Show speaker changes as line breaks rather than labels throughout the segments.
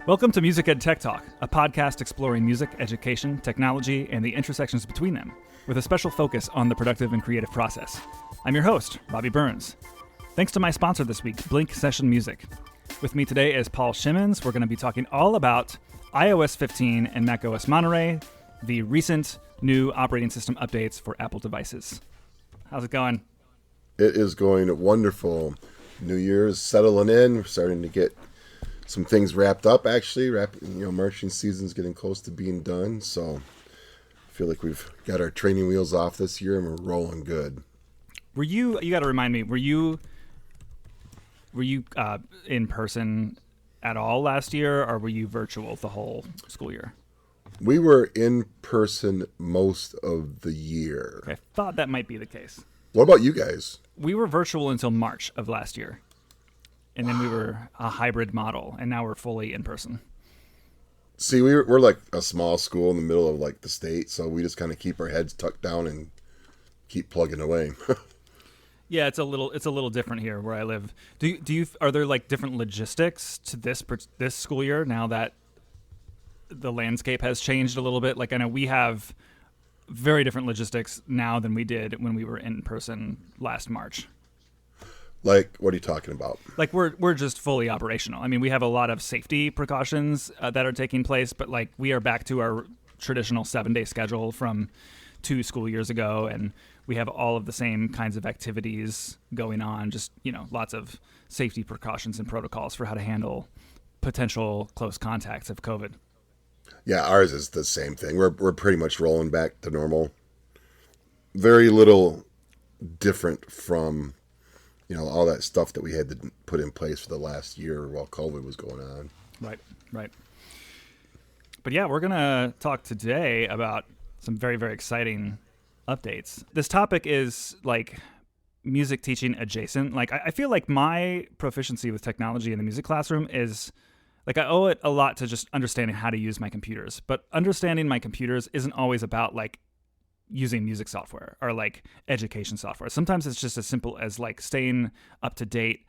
Welcome to Music Ed Tech Talk, a podcast exploring music, education, technology, and the intersections between them, with a special focus on the productive and creative process. I'm your host, Robby Burns. Thanks to my sponsor this week, Blink Session Music. With me today is Paul Shimmons. We're going to be talking all about iOS 15 and macOS Monterey, the recent new operating system updates for Apple devices. How's it going?
It is going wonderful. New Year's settling in. We're starting to get some things wrapped up, actually. Marching season's getting close to being done, so I feel like we've got our training wheels off this year and we're rolling good.
You got to remind me, were you in person at all last year, or were you virtual the whole school year?
We were in person most of the year.
Okay, I thought that might be the case.
What about you guys?
We were virtual until March of last year. And then we were a hybrid model, and now we're fully in person.
See, we're like a small school in the middle of like the state, so we just kind of keep our heads tucked down and keep plugging away.
Yeah, it's a little different here where I live. Are there like different logistics to this school year now that the landscape has changed a little bit? Like I know we have very different logistics now than we did when we were in person last March.
Like, what are you talking about?
Like, we're just fully operational. I mean, we have a lot of safety precautions that are taking place, but like we are back to our traditional 7-day schedule from 2 school years ago, and we have all of the same kinds of activities going on. Just lots of safety precautions and protocols for how to handle potential close contacts of COVID.
Yeah, ours is the same thing. We're pretty much rolling back to normal. Very little different from all that stuff that we had to put in place for the last year while COVID was going on.
Right. But yeah, we're going to talk today about some very, very exciting updates. This topic is like music teaching adjacent. Like I feel like my proficiency with technology in the music classroom is like I owe it a lot to just understanding how to use my computers. But understanding my computers isn't always about like using music software or like education software. Sometimes it's just as simple as like staying up to date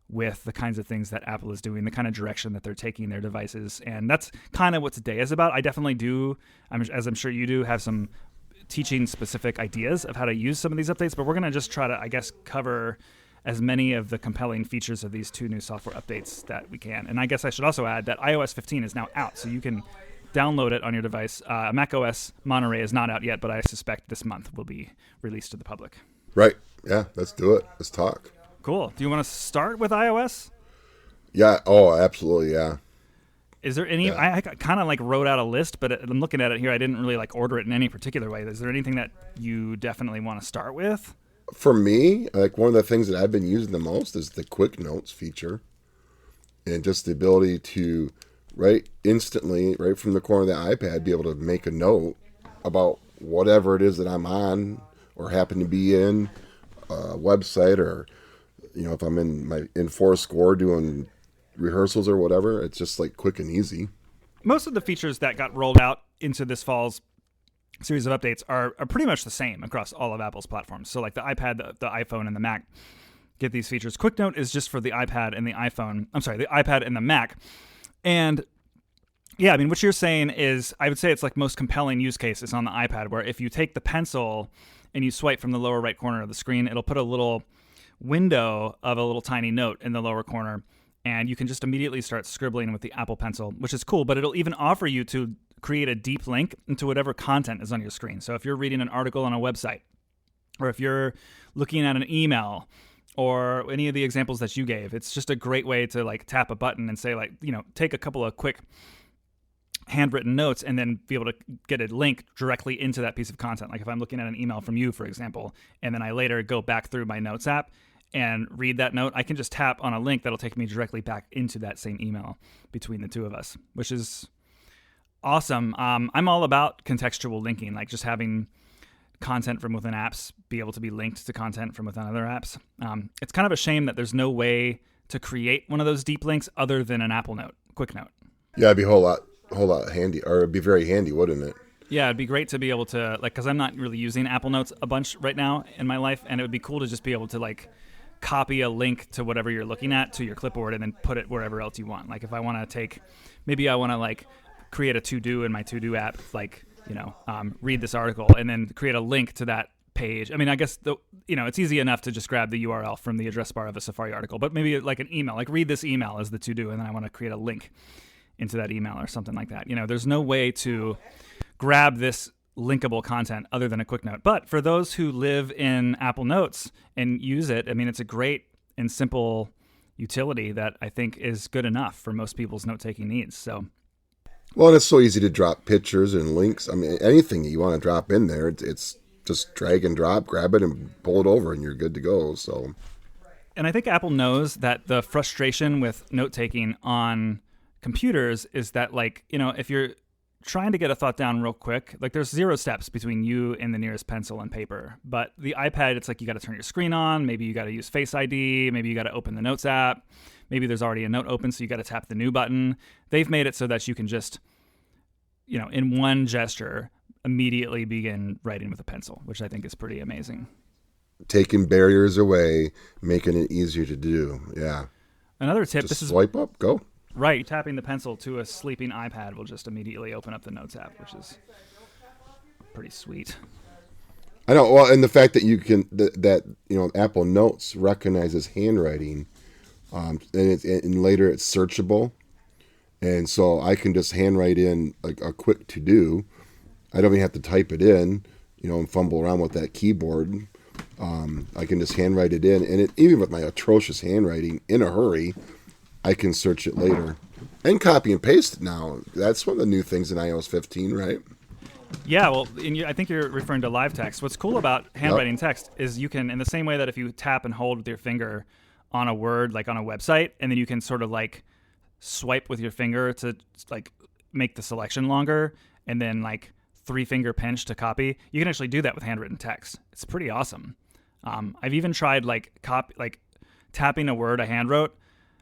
with the kinds of things that Apple is doing, the kind of direction that they're taking their devices. And that's kind of what today is about. I definitely do, as I'm sure you do, have some teaching specific ideas of how to use some of these updates, but we're going to just try to, I guess, cover as many of the compelling features of these 2 new software updates that we can. And I guess I should also add that iOS 15 is now out, so you can download it on your device. macOS Monterey is not out yet, but I suspect this month will be released to the public.
Right. Yeah, let's do it. Let's talk.
Cool. Do you want to start with iOS?
Yeah. Oh, absolutely. Yeah.
Is there any, I kind of like wrote out a list, but I'm looking at it here. I didn't really like order it in any particular way. Is there anything that you definitely want to start with?
For me, like one of the things that I've been using the most is the quick notes feature and just the ability to instantly, right from the corner of the iPad, be able to make a note about whatever it is that I'm on or happen to be in a website, or if I'm in Foursquare doing rehearsals or whatever. It's just like quick and easy.
Most of the features that got rolled out into this fall's series of updates are pretty much the same across all of Apple's platforms. So like the iPad, the iPhone, and the Mac get these features. Quick Note is just for the iPad and the iPhone. I'm sorry, the iPad and the Mac. And yeah, I mean, what you're saying is, I would say it's like most compelling use case is on the iPad, where if you take the pencil and you swipe from the lower right corner of the screen, it'll put a little window of a little tiny note in the lower corner, and you can just immediately start scribbling with the Apple Pencil, which is cool, but it'll even offer you to create a deep link into whatever content is on your screen. So if you're reading an article on a website, or if you're looking at an email, or any of the examples that you gave, it's just a great way to like tap a button and say like, take a couple of quick handwritten notes and then be able to get a link directly into that piece of content. Like if I'm looking at an email from you, for example, and then I later go back through my Notes app and read that note, I can just tap on a link that'll take me directly back into that same email between the two of us, which is awesome. I'm all about contextual linking, like just having content from within apps be able to be linked to content from within other apps. It's kind of a shame that there's no way to create one of those deep links other than an Apple Note, Quick Note.
Yeah, it'd be a whole lot handy, or it'd be very handy, wouldn't it?
Yeah, it'd be great to be able to, like, because I'm not really using Apple Notes a bunch right now in my life, and it would be cool to just be able to, like, copy a link to whatever you're looking at to your clipboard and then put it wherever else you want. Like if I want to maybe I want to like create a to-do in my to-do app, like, read this article and then create a link to that page. I mean, I guess it's easy enough to just grab the URL from the address bar of a Safari article, but maybe like an email, like read this email as the to-do, and then I want to create a link into that email or something like that. There's no way to grab this linkable content other than a quick note. But for those who live in Apple Notes and use it, I mean, it's a great and simple utility that I think is good enough for most people's note-taking needs. So,
well, and it's so easy to drop pictures and links. I mean, anything you want to drop in there, it's just drag and drop, grab it and pull it over, and you're good to go. So,
and I think Apple knows that the frustration with note-taking on computers is that, like, if you're trying to get a thought down real quick, like there's 0 steps between you and the nearest pencil and paper. But the iPad, it's like you got to turn your screen on. Maybe you got to use Face ID. Maybe you got to open the Notes app. Maybe there's already a note open, so you got to tap the new button. They've made it so that you can just, in one gesture, immediately begin writing with a pencil, which I think is pretty amazing.
Taking barriers away, making it easier to do. Yeah.
Another tip.
Just
this is
swipe up, go.
Right, tapping the pencil to a sleeping iPad will just immediately open up the Notes app, which is pretty sweet.
I know. Well, and the fact that you can Apple Notes recognizes handwriting, and later it's searchable, and so I can just handwrite in like a quick to do. I don't even have to type it in, and fumble around with that keyboard. I can just handwrite it in, and even with my atrocious handwriting, in a hurry, I can search it later and copy and paste it now. That's one of the new things in iOS 15, right?
Yeah, well, I think you're referring to live text. What's cool about handwriting text is you can, in the same way that if you tap and hold with your finger on a word, like on a website, and then you can sort of like swipe with your finger to like make the selection longer, and then like 3-finger pinch to copy, you can actually do that with handwritten text. It's pretty awesome. I've even tried like tapping a word I handwrote,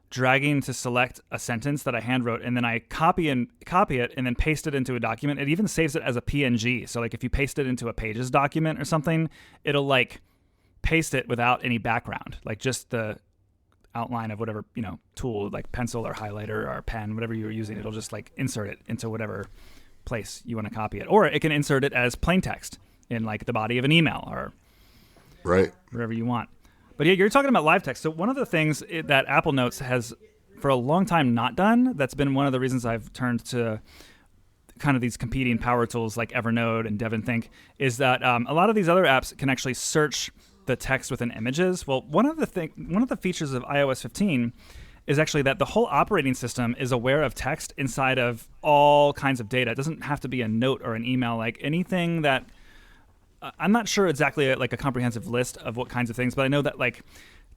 dragging to select a sentence that I handwrote, and then I copy it and then paste it into a document. It even saves it as a PNG. So like if you paste it into a Pages document or something, it'll like paste it without any background, like just the outline of whatever, tool, like pencil or highlighter or pen, whatever you're using. It'll just like insert it into whatever place you want to copy it. Or it can insert it as plain text in like the body of an email or wherever you want. But yeah, you're talking about live text. So one of the things that Apple Notes has for a long time not done, that's been one of the reasons I've turned to kind of these competing power tools like Evernote and DEVONthink, is that a lot of these other apps can actually search the text within images. Well, one of the features of iOS 15 is actually that the whole operating system is aware of text inside of all kinds of data. It doesn't have to be a note or an email, like anything that... I'm not sure exactly like a comprehensive list of what kinds of things, but I know that like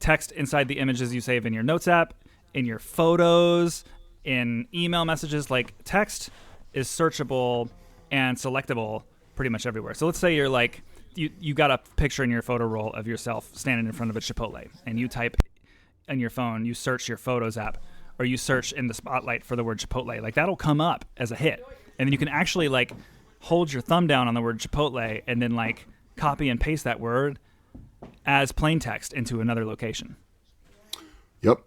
text inside the images you save in your Notes app, in your photos, in email messages, like text is searchable and selectable pretty much everywhere. So let's say you're like, you got a picture in your photo roll of yourself standing in front of a Chipotle, and you type in your phone, you search your Photos app, or you search in the Spotlight for the word Chipotle, like that'll come up as a hit. And then you can actually like hold your thumb down on the word Chipotle and then like copy and paste that word as plain text into another location.
Yep.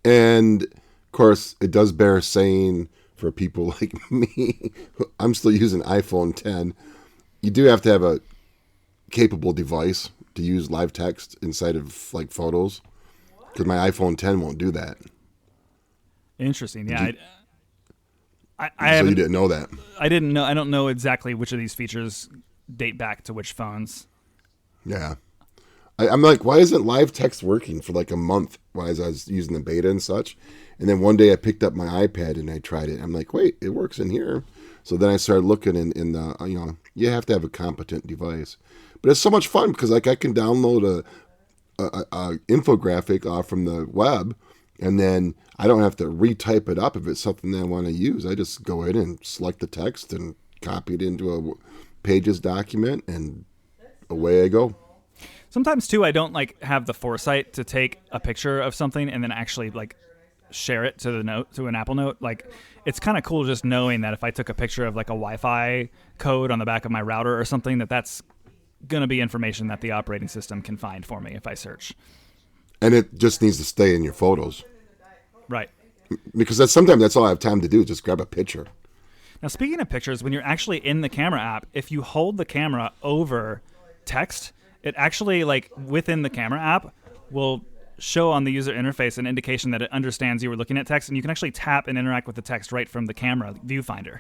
And of course, it does bear saying for people like me, I'm still using iPhone 10. You do have to have a capable device to use live text inside of like photos, because my iPhone 10 won't do that.
Interesting. Yeah.
So you didn't know that?
I didn't know. I don't know exactly which of these features date back to which phones.
Yeah. I'm like, why isn't live text working for like a month while I was using the beta and such? And then one day I picked up my iPad and I tried it. I'm like, wait, it works in here. So then I started looking in the, you have to have a competent device. But it's so much fun because like I can download a infographic from the web, and then I don't have to retype it up if it's something that I want to use. I just go in and select the text and copy it into a Pages document, and away I go.
Sometimes too, I don't like have the foresight to take a picture of something and then actually like share it to an Apple Note. Like it's kind of cool just knowing that if I took a picture of like a Wi-Fi code on the back of my router or something, that's going to be information that the operating system can find for me if I search.
And it just needs to stay in your photos.
Right.
Because sometimes that's all I have time to do, just grab a picture.
Now, speaking of pictures, when you're actually in the camera app, if you hold the camera over text, it actually, like, within the camera app will show on the user interface an indication that it understands you were looking at text, and you can actually tap and interact with the text right from the camera viewfinder.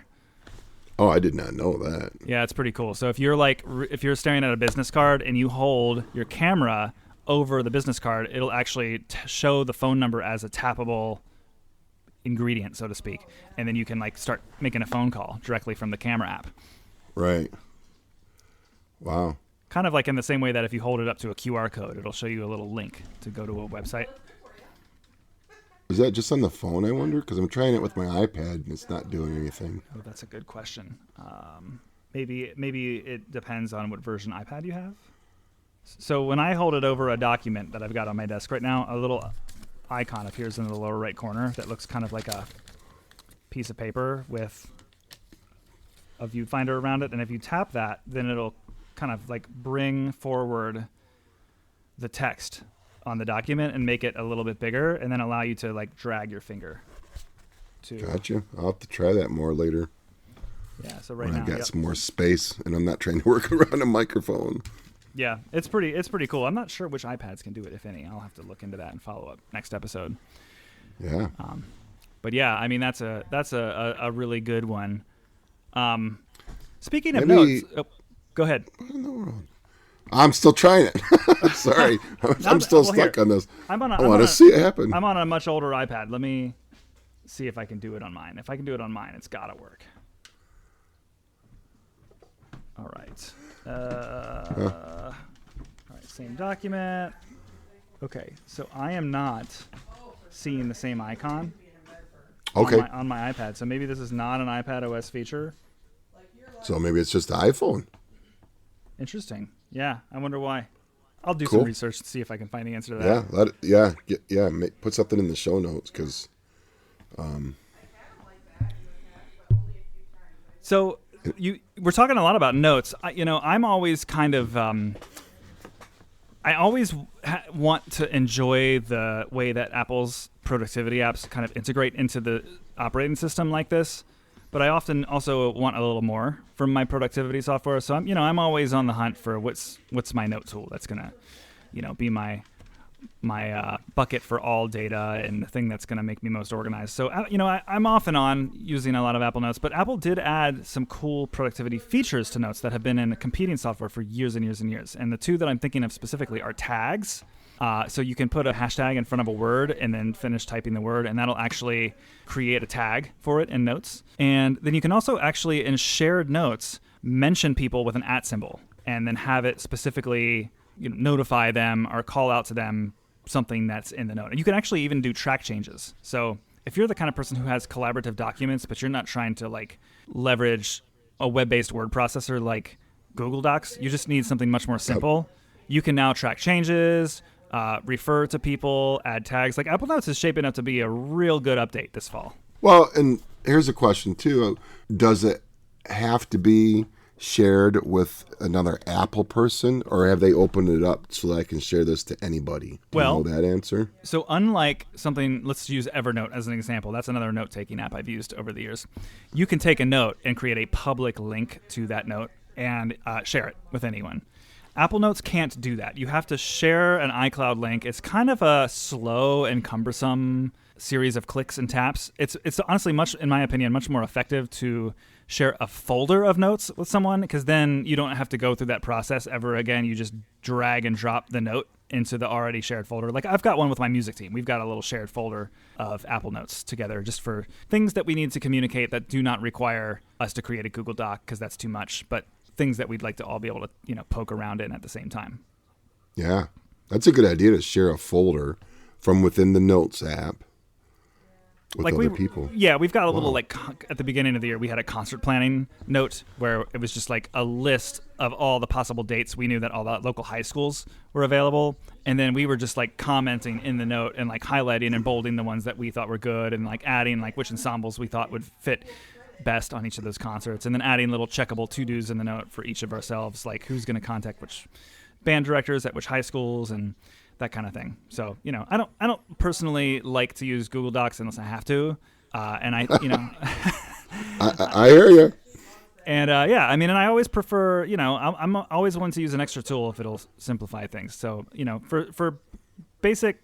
Oh, I did not know that.
Yeah, it's pretty cool. So if you're staring at a business card and you hold your camera over the business card, it'll actually show the phone number as a tappable ingredient, so to speak, and then you can like start making a phone call directly from the camera app.
Right. Wow.
Kind of like in the same way that if you hold it up to a QR code, it'll show you a little link to go to a website.
Is that just on the phone, I wonder? Because I'm trying it with my iPad and it's not doing anything.
Oh, that's a good question. Maybe it depends on what version iPad you have. So when I hold it over a document that I've got on my desk right now, a little icon appears in the lower right corner that looks kind of like a piece of paper with a viewfinder around it. And if you tap that, then it'll kind of like bring forward the text on the document and make it a little bit bigger, and then allow you to like drag your finger to.
Gotcha. I'll have to try that more later.
Yeah. So right
when
now
I've got some more space and I'm not trying to work around a microphone.
Yeah, it's pretty cool. I'm not sure which iPads can do it, if any. I'll have to look into that and follow up next episode.
Yeah.
But yeah, I mean that's a really good one. Speaking of notes, go ahead.
I'm still trying it. Sorry, I'm still stuck on this. I want to see it happen.
I'm on a much older iPad. Let me see if I can do it on mine. If I can do it on mine, it's got to work. All right. All right, same document. Okay, so I am not seeing the same icon on my iPad. So maybe this is not an iPad OS feature.
So maybe it's just the iPhone.
Interesting. Yeah, I wonder why. I'll do some research to see if I can find the answer to that.
Put something in the show notes because.
So we're talking a lot about notes. I'm always kind of. I always want to enjoy the way that Apple's productivity apps kind of integrate into the operating system like this. But I often also want a little more from my productivity software. So I'm always on the hunt for what's my note tool that's gonna, be my bucket for all data and the thing that's gonna make me most organized. So I'm off and on using a lot of Apple Notes, but Apple did add some cool productivity features to Notes that have been in competing software for years and years and years. And the two that I'm thinking of specifically are tags. So you can put a hashtag in front of a word and then finish typing the word, and that'll actually create a tag for it in Notes. And then you can also actually, in shared notes, mention people with an @ symbol and then have it specifically notify them or call out to them something that's in the note. And you can actually even do track changes. So if you're the kind of person who has collaborative documents, but you're not trying to like leverage a web-based word processor like Google Docs, you just need something much more simple. You can now track changes, refer to people, add tags. Like Apple Notes is shaping up to be a real good update this fall.
Well, and here's a question too. Does it have to be shared with another Apple person, or have they opened it up so that I can share this to anybody? Do you know that answer?
So unlike something, let's use Evernote as an example. That's another note-taking app I've used over the years. You can take a note and create a public link to that note and share it with anyone. Apple Notes can't do that. You have to share an iCloud link. It's kind of a slow and cumbersome series of clicks and taps. It's honestly in my opinion, much more effective to share a folder of notes with someone, because then you don't have to go through that process ever again. You just drag and drop the note into the already shared folder. Like I've got one with my music team. We've got a little shared folder of Apple Notes together just for things that we need to communicate that do not require us to create a Google Doc because that's too much, but things that we'd like to all be able to, poke around in at the same time.
Yeah, that's a good idea to share a folder from within the Notes app with other people.
Yeah, we've got a little, at the beginning of the year, we had a concert planning note where it was just like a list of all the possible dates. We knew that all the local high schools were available. And then we were just like commenting in the note and like highlighting and bolding the ones that we thought were good and like adding like which ensembles we thought would fit best on each of those concerts, and then adding little checkable to-dos in the note for each of ourselves, like who's going to contact which band directors at which high schools, and that kind of thing. So, I don't personally like to use Google Docs unless I have to. And
I hear you.
And and I always prefer, I'm always one to use an extra tool if it'll simplify things. So, for basic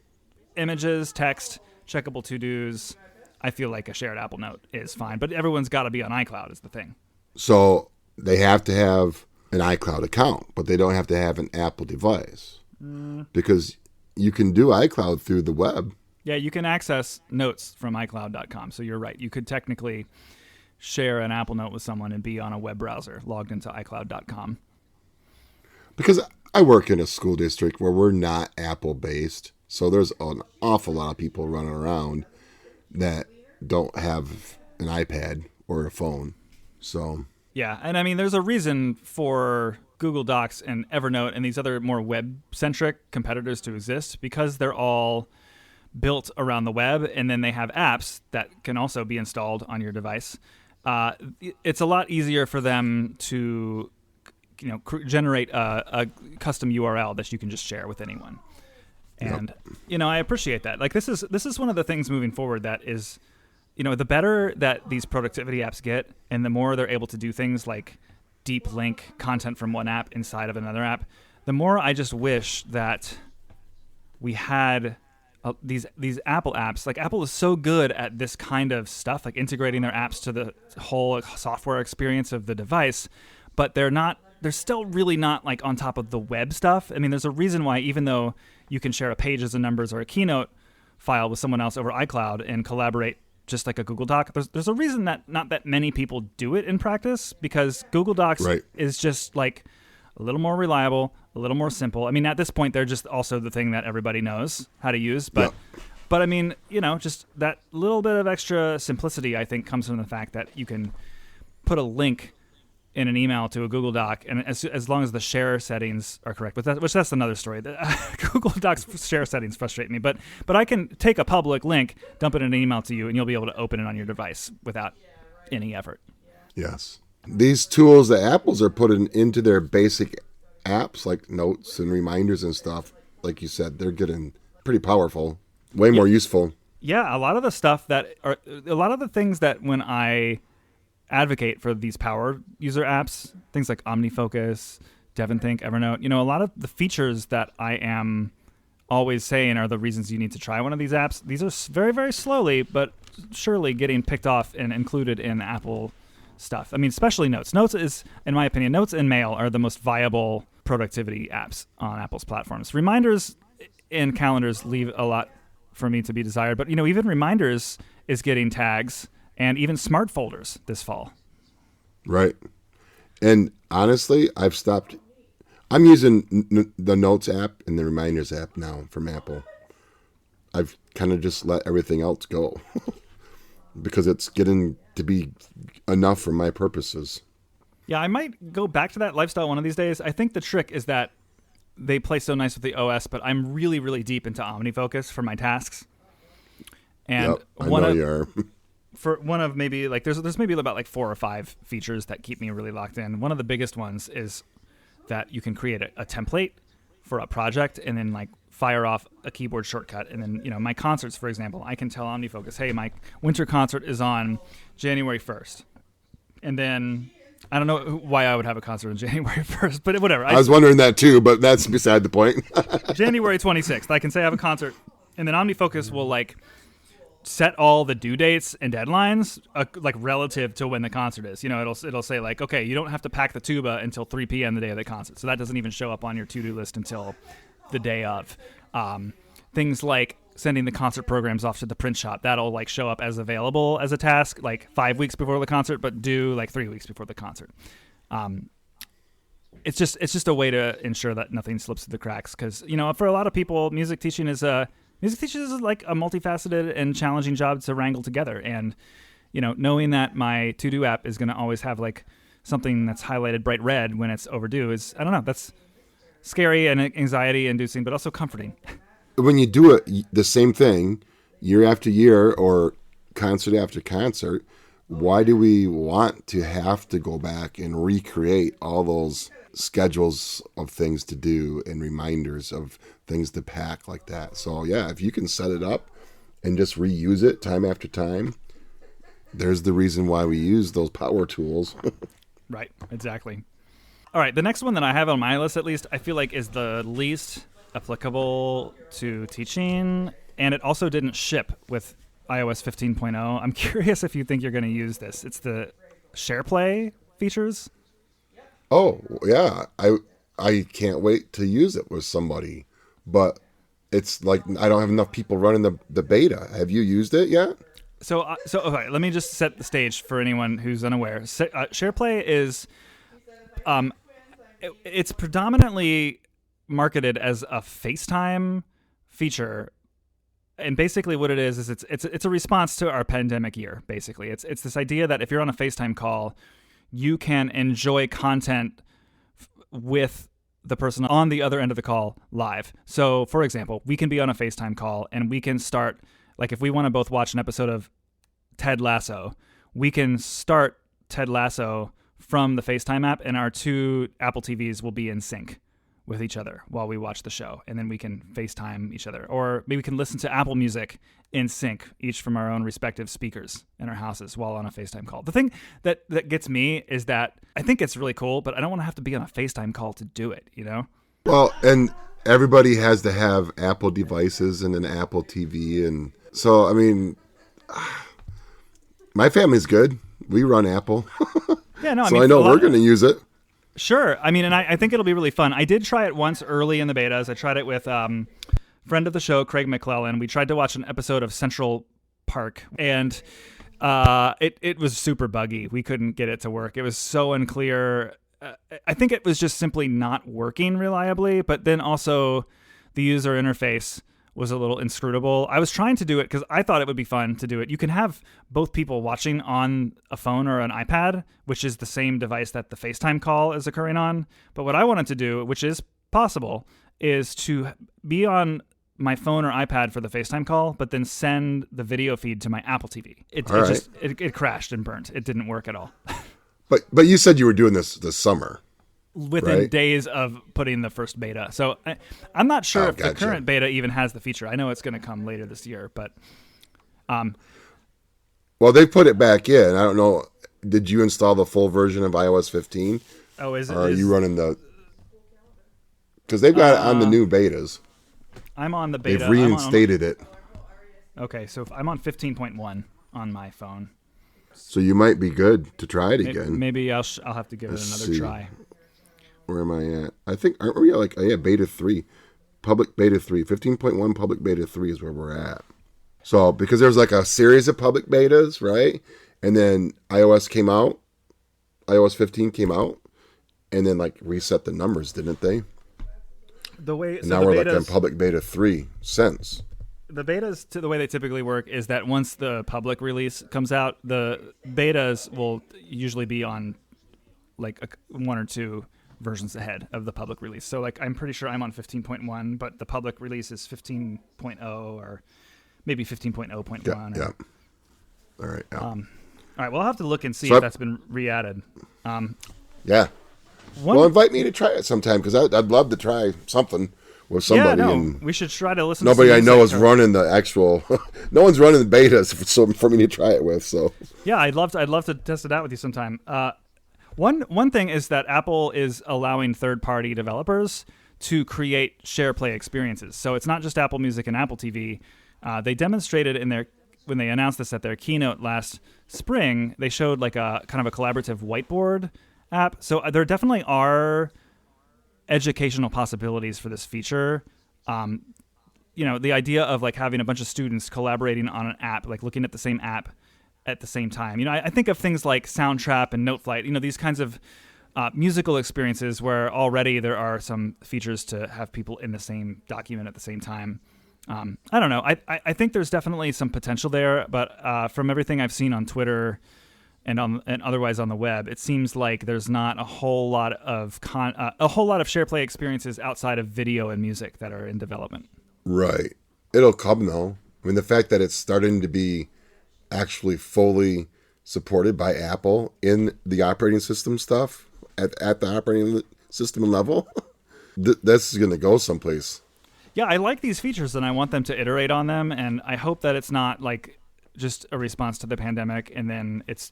images, text, checkable to-dos, I feel like a shared Apple Note is fine. But everyone's got to be on iCloud is the thing.
So they have to have an iCloud account, but they don't have to have an Apple device. Because you can do iCloud through the web.
Yeah, you can access notes from iCloud.com. So you're right. You could technically share an Apple Note with someone and be on a web browser logged into iCloud.com.
Because I work in a school district where we're not Apple-based, so there's an awful lot of people running around that don't have an iPad or a phone. So
yeah, and I mean, there's a reason for Google Docs and Evernote and these other more web-centric competitors to exist, because they're all built around the web, and then they have apps that can also be installed on your device. It's a lot easier for them to, generate a custom URL that you can just share with anyone. And I appreciate that. Like this is one of the things moving forward that is, the better that these productivity apps get, and the more they're able to do things like deep link content from one app inside of another app, the more I just wish that we had these Apple apps. Like Apple is so good at this kind of stuff, like integrating their apps to the whole software experience of the device, but they're still really not like on top of the web stuff. I mean, there's a reason why, even though you can share a Pages and Numbers or a Keynote file with someone else over iCloud and collaborate just like a Google Doc, there's a reason that not that many people do it in practice, because Google Docs is just like a little more reliable, a little more simple. I mean, at this point, they're just also the thing that everybody knows how to use. But I mean, just that little bit of extra simplicity, I think, comes from the fact that you can put a link in an email to a Google Doc, and as long as the share settings are correct, which that's another story. Google Docs share settings frustrate me, but I can take a public link, dump it in an email to you, and you'll be able to open it on your device without any effort.
Yes. These tools that Apple's are putting into their basic apps, like notes and reminders and stuff, like you said, they're getting pretty powerful, way more useful.
Yeah, a lot of the things that when I advocate for these power user apps, things like OmniFocus, DEVONthink, Evernote, a lot of the features that I am always saying are the reasons you need to try one of these apps. These are very, very slowly, but surely getting picked off and included in Apple stuff. I mean, especially Notes. Notes is, in my opinion, Notes and Mail are the most viable productivity apps on Apple's platforms. Reminders and calendars leave a lot for me to be desired, but even Reminders is getting tags, and even smart folders this fall.
Right. And honestly, I'm using the Notes app and the Reminders app now from Apple. I've kind of just let everything else go because it's getting to be enough for my purposes.
Yeah, I might go back to that lifestyle one of these days. I think the trick is that they play so nice with the OS, but I'm really, really deep into OmniFocus for my tasks. And
I know you are.
For one of maybe like there's maybe about like 4 or 5 features that keep me really locked in. One of the biggest ones is that you can create a template for a project and then like fire off a keyboard shortcut. And then, my concerts, for example, I can tell OmniFocus, hey, my winter concert is on January 1st. And then I don't know why I would have a concert on January 1st, but whatever.
I was wondering that too, but that's beside the point.
January 26th, I can say I have a concert, and then OmniFocus will like set all the due dates and deadlines like relative to when the concert is. It'll say like, okay, you don't have to pack the tuba until 3 p.m. the day of the concert. So that doesn't even show up on your to-do list until the day of. Things like sending the concert programs off to the print shop, that'll like show up as available as a task like 5 weeks before the concert, but due like 3 weeks before the concert. It's just a way to ensure that nothing slips through the cracks. Because, for a lot of people, music teaching is like a multifaceted and challenging job to wrangle together. And, knowing that my to-do app is going to always have like something that's highlighted bright red when it's overdue is, I don't know, that's scary and anxiety inducing, but also comforting.
When you do the same thing year after year or concert after concert, why do we want to have to go back and recreate all those schedules of things to do and reminders of things to pack like that? So yeah, if you can set it up and just reuse it time after time, there's the reason why we use those power tools.
Right, exactly. All right, the next one that I have on my list, at least, I feel like is the least applicable to teaching, and it also didn't ship with iOS 15.0. I'm curious if you think you're going to use this. It's the Shareplay features.
Oh, yeah. I can't wait to use it with somebody. But it's like I don't have enough people running the beta. Have you used it yet?
So okay, let me just set the stage for anyone who's unaware. Shareplay is it's predominantly marketed as a FaceTime feature. And basically what it is it's a response to our pandemic year, basically. It's this idea that if you're on a FaceTime call, you can enjoy content with the person on the other end of the call live. So, for example, we can be on a FaceTime call and we can start, like if we want to both watch an episode of Ted Lasso, we can start Ted Lasso from the FaceTime app and our two Apple TVs will be in sync with each other while we watch the show, and then we can FaceTime each other, or maybe we can listen to Apple Music in sync, each from our own respective speakers in our houses while on a FaceTime call. The thing that gets me is that I think it's really cool, but I don't want to have to be on a FaceTime call to do it, you know?
Well, and everybody has to have Apple devices and an Apple TV, and so, I mean, my family's good. We run Apple.
Yeah, no,
so I know we're going to use it.
Sure. I mean, and I think it'll be really fun. I did try it once early in the betas. I tried it with friend of the show, Craig McClellan. We tried to watch an episode of Central Park, and it was super buggy. We couldn't get it to work. It was so unclear. I think it was just simply not working reliably, but then also the user interface was a little inscrutable. I was trying to do it because I thought it would be fun to do it. You can have both people watching on a phone or an iPad, which is the same device that the FaceTime call is occurring on. But what I wanted to do, which is possible, is to be on my phone or iPad for the FaceTime call, but then send the video feed to my Apple TV. It crashed and burnt. It didn't work at all.
But you said you were doing this summer.
Within days of putting the first beta. So I'm not sure if the current beta even has the feature. I know it's going to come later this year, but...
Well, they put it back in. I don't know. Did you install the full version of iOS 15?
Oh, is it?
Or are you running the... Because they've got it on the new betas.
I'm on the beta.
They've reinstated it.
Okay, so I'm on 15.1 on my phone.
So you might be good to try it again.
Maybe I'll have to give it another try.
Where am I at? I think, aren't we like, beta 3. Public beta 3. 15.1 public beta 3 is where we're at. So, because there's like a series of public betas, right? And then iOS came out. iOS 15 came out. And then like reset the numbers, didn't they? Now we're like on public beta 3 since.
The betas, the way they typically work is that once the public release comes out, the betas will usually be on like one or two versions ahead of the public release. So like I'm pretty sure I'm on 15.1, but the public release is 15.0 or maybe 15.0.1.
Yeah. All right. Yeah.
All right. Well, I'll have to look and see if that's been re-added.
Yeah. Well, invite me to try it sometime because I'd love to try something with somebody.
Yeah, no,
and
we should try to listen.
Nobody
to
I know is running the actual. No one's running the betas for me to try it with. So
yeah, I'd love to test it out with you sometime. One thing is that Apple is allowing third-party developers to create SharePlay experiences. So it's not just Apple Music and Apple TV. They demonstrated when they announced this at their keynote last spring. They showed like a kind of a collaborative whiteboard app. So there definitely are educational possibilities for this feature. The idea of like having a bunch of students collaborating on an app, like looking at the same app at the same time. I think of things like Soundtrap and Noteflight, these kinds of musical experiences where already there are some features to have people in the same document at the same time. I don't know. I think there's definitely some potential there, but from everything I've seen on Twitter and otherwise on the web, it seems like there's not a whole lot of SharePlay experiences outside of video and music that are in development.
Right. It'll come though. I mean, the fact that it's starting to be actually fully supported by Apple in the operating system stuff at the operating system level. This is going to go someplace.
Yeah, I like these features and I want them to iterate on them, and I hope that it's not like just a response to the pandemic and then it's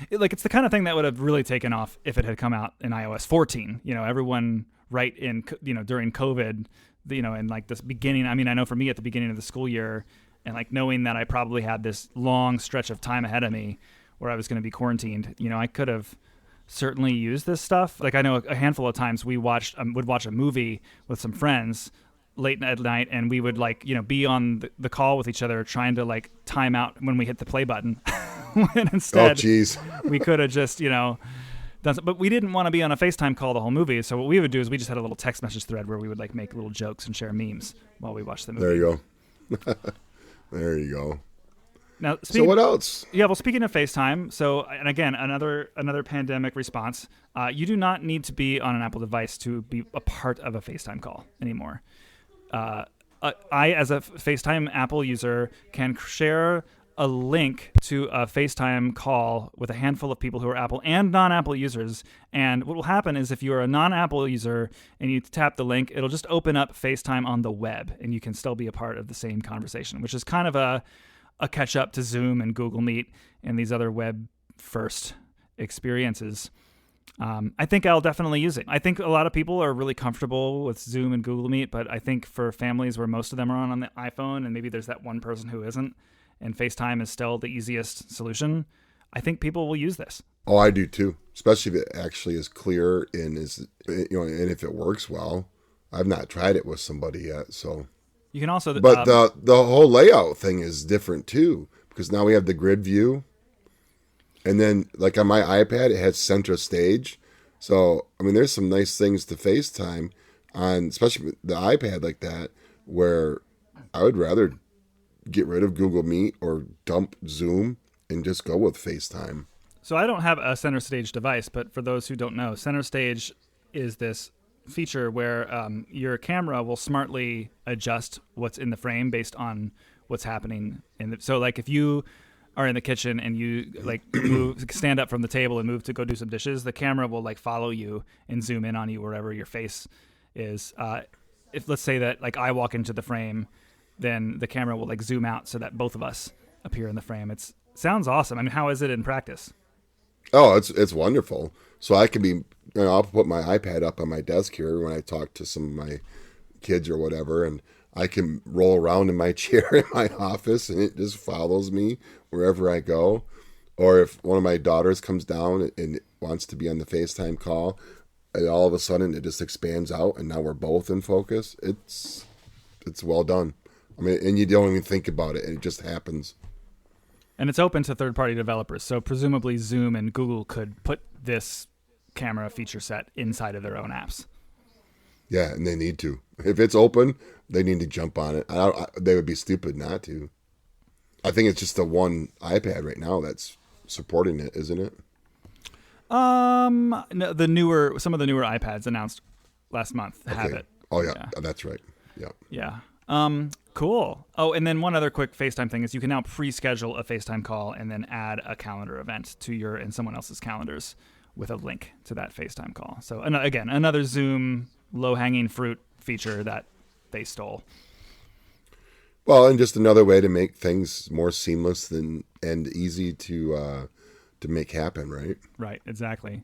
the kind of thing that would have really taken off if it had come out in iOS 14. Everyone during COVID, in like this beginning, I mean, I know for me at the beginning of the school year and like knowing that I probably had this long stretch of time ahead of me where I was going to be quarantined, I could have certainly used this stuff. Like I know a handful of times we would watch a movie with some friends late at night, and we would be on the call with each other trying to like time out when we hit the play button. When instead, we could have just done some, but we didn't want to be on a FaceTime call the whole movie. So what we would do is we just had a little text message thread where we would like make little jokes and share memes while we watched the movie.
There you go. There you go.
Now,
so what else?
Yeah, well, speaking of FaceTime, and again, another pandemic response. You do not need to be on an Apple device to be a part of a FaceTime call anymore. I, as a FaceTime Apple user, can share a link to a FaceTime call with a handful of people who are Apple and non-Apple users. And what will happen is if you are a non-Apple user and you tap the link, it'll just open up FaceTime on the web, and you can still be a part of the same conversation, which is kind of a catch-up to Zoom and Google Meet and these other web-first experiences. I think I'll definitely use it. I think a lot of people are really comfortable with Zoom and Google Meet, but I think for families where most of them are on the iPhone and maybe there's that one person who isn't, and FaceTime is still the easiest solution, I think people will use this.
Oh, I do too, especially if it actually is clear and and if it works well. I've not tried it with somebody yet, so.
You can also,
but the whole layout thing is different too, because now we have the grid view. And then, like on my iPad, it has center stage. So, I mean, there's some nice things to FaceTime on, especially the iPad like that, where I would rather get rid of Google Meet or dump Zoom and just go with FaceTime.
So I don't have a center stage device, but for those who don't know, center stage is this feature where your camera will smartly adjust what's in the frame based on what's happening. So, like, if you are in the kitchen and you like stand up from the table and move to go do some dishes, the camera will like follow you and zoom in on you wherever your face is. If let's say that like I walk into the frame, then the camera will like zoom out so that both of us appear in the frame. It sounds awesome. I mean, how is it in practice?
Oh, it's wonderful. So I can be, I'll put my iPad up on my desk here when I talk to some of my kids or whatever, and I can roll around in my chair in my office and it just follows me wherever I go. Or if one of my daughters comes down and wants to be on the FaceTime call, and all of a sudden it just expands out and now we're both in focus. It's well done. I mean, and you don't even think about it. It just happens.
And it's open to third-party developers. So presumably Zoom and Google could put this camera feature set inside of their own apps.
Yeah, and they need to. If it's open, they need to jump on it. They would be stupid not to. I think it's just the one iPad right now that's supporting it, isn't it?
No, some of the newer iPads announced last month have it.
Oh yeah, that's right. Yeah.
Yeah. Cool. Oh, and then one other quick FaceTime thing is you can now pre-schedule a FaceTime call and then add a calendar event to your and someone else's calendars with a link to that FaceTime call. So again, another Zoom low-hanging fruit feature that they stole.
Well, and just another way to make things more seamless and easy to make happen, right?
Right, exactly.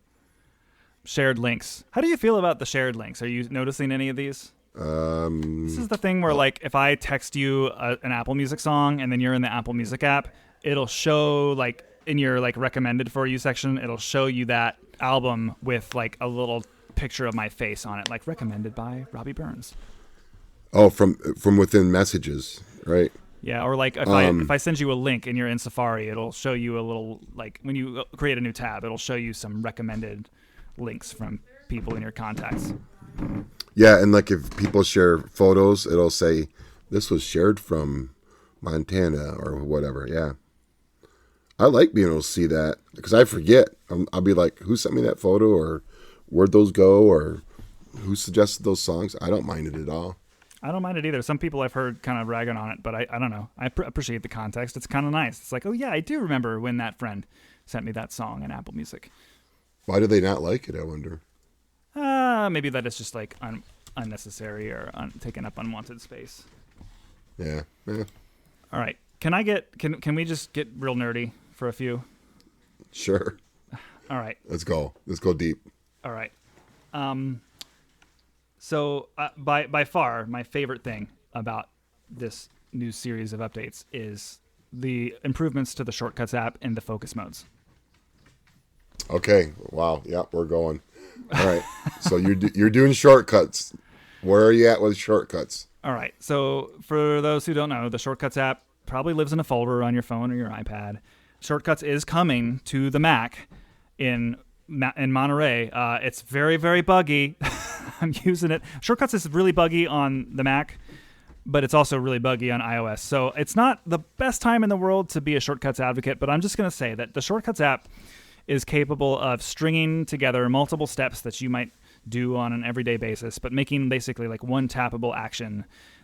Shared links. How do you feel about the shared links? Are you noticing any of these? This is the thing where, like, if I text you an Apple Music song and then you're in the Apple Music app, it'll show, like, in your, like, recommended for you section, it'll show you that album with, like, a little picture of my face on it, like recommended by Robby Burns.
Oh, from within messages, right?
Yeah, or like if I send you a link and you're in Safari, it'll show you a little, like when you create a new tab, it'll show you some recommended links from people in your contacts.
Yeah, and like if people share photos, it'll say this was shared from Montana or whatever. Yeah, I like being able to see that because I forget. I'll be like, who sent me that photo, or where'd those go, or who suggested those songs? I don't mind it at all.
I don't mind it either. Some people I've heard kind of ragging on it, but I don't know. I appreciate the context. It's kind of nice. It's like, oh yeah, I do remember when that friend sent me that song in Apple Music.
Why do they not like it, I wonder?
Maybe that it's just like unnecessary or taking up unwanted space.
Yeah.
All right. Can we just get real nerdy for a few?
Sure.
All right.
Let's go deep.
All right. So by far, my favorite thing about this new series of updates is the improvements to the Shortcuts app and the focus modes.
Okay. Wow. Yeah, we're going. All right. So you're doing shortcuts. Where are you at with shortcuts?
All right. So for those who don't know, the Shortcuts app probably lives in a folder on your phone or your iPad. Shortcuts is coming to the Mac in Monterey. It's very, very buggy. I'm using it. Shortcuts is really buggy on the Mac, but it's also really buggy on iOS. So it's not the best time in the world to be a Shortcuts advocate, but I'm just going to say that the Shortcuts app is capable of stringing together multiple steps that you might do on an everyday basis, but making basically like one tappable action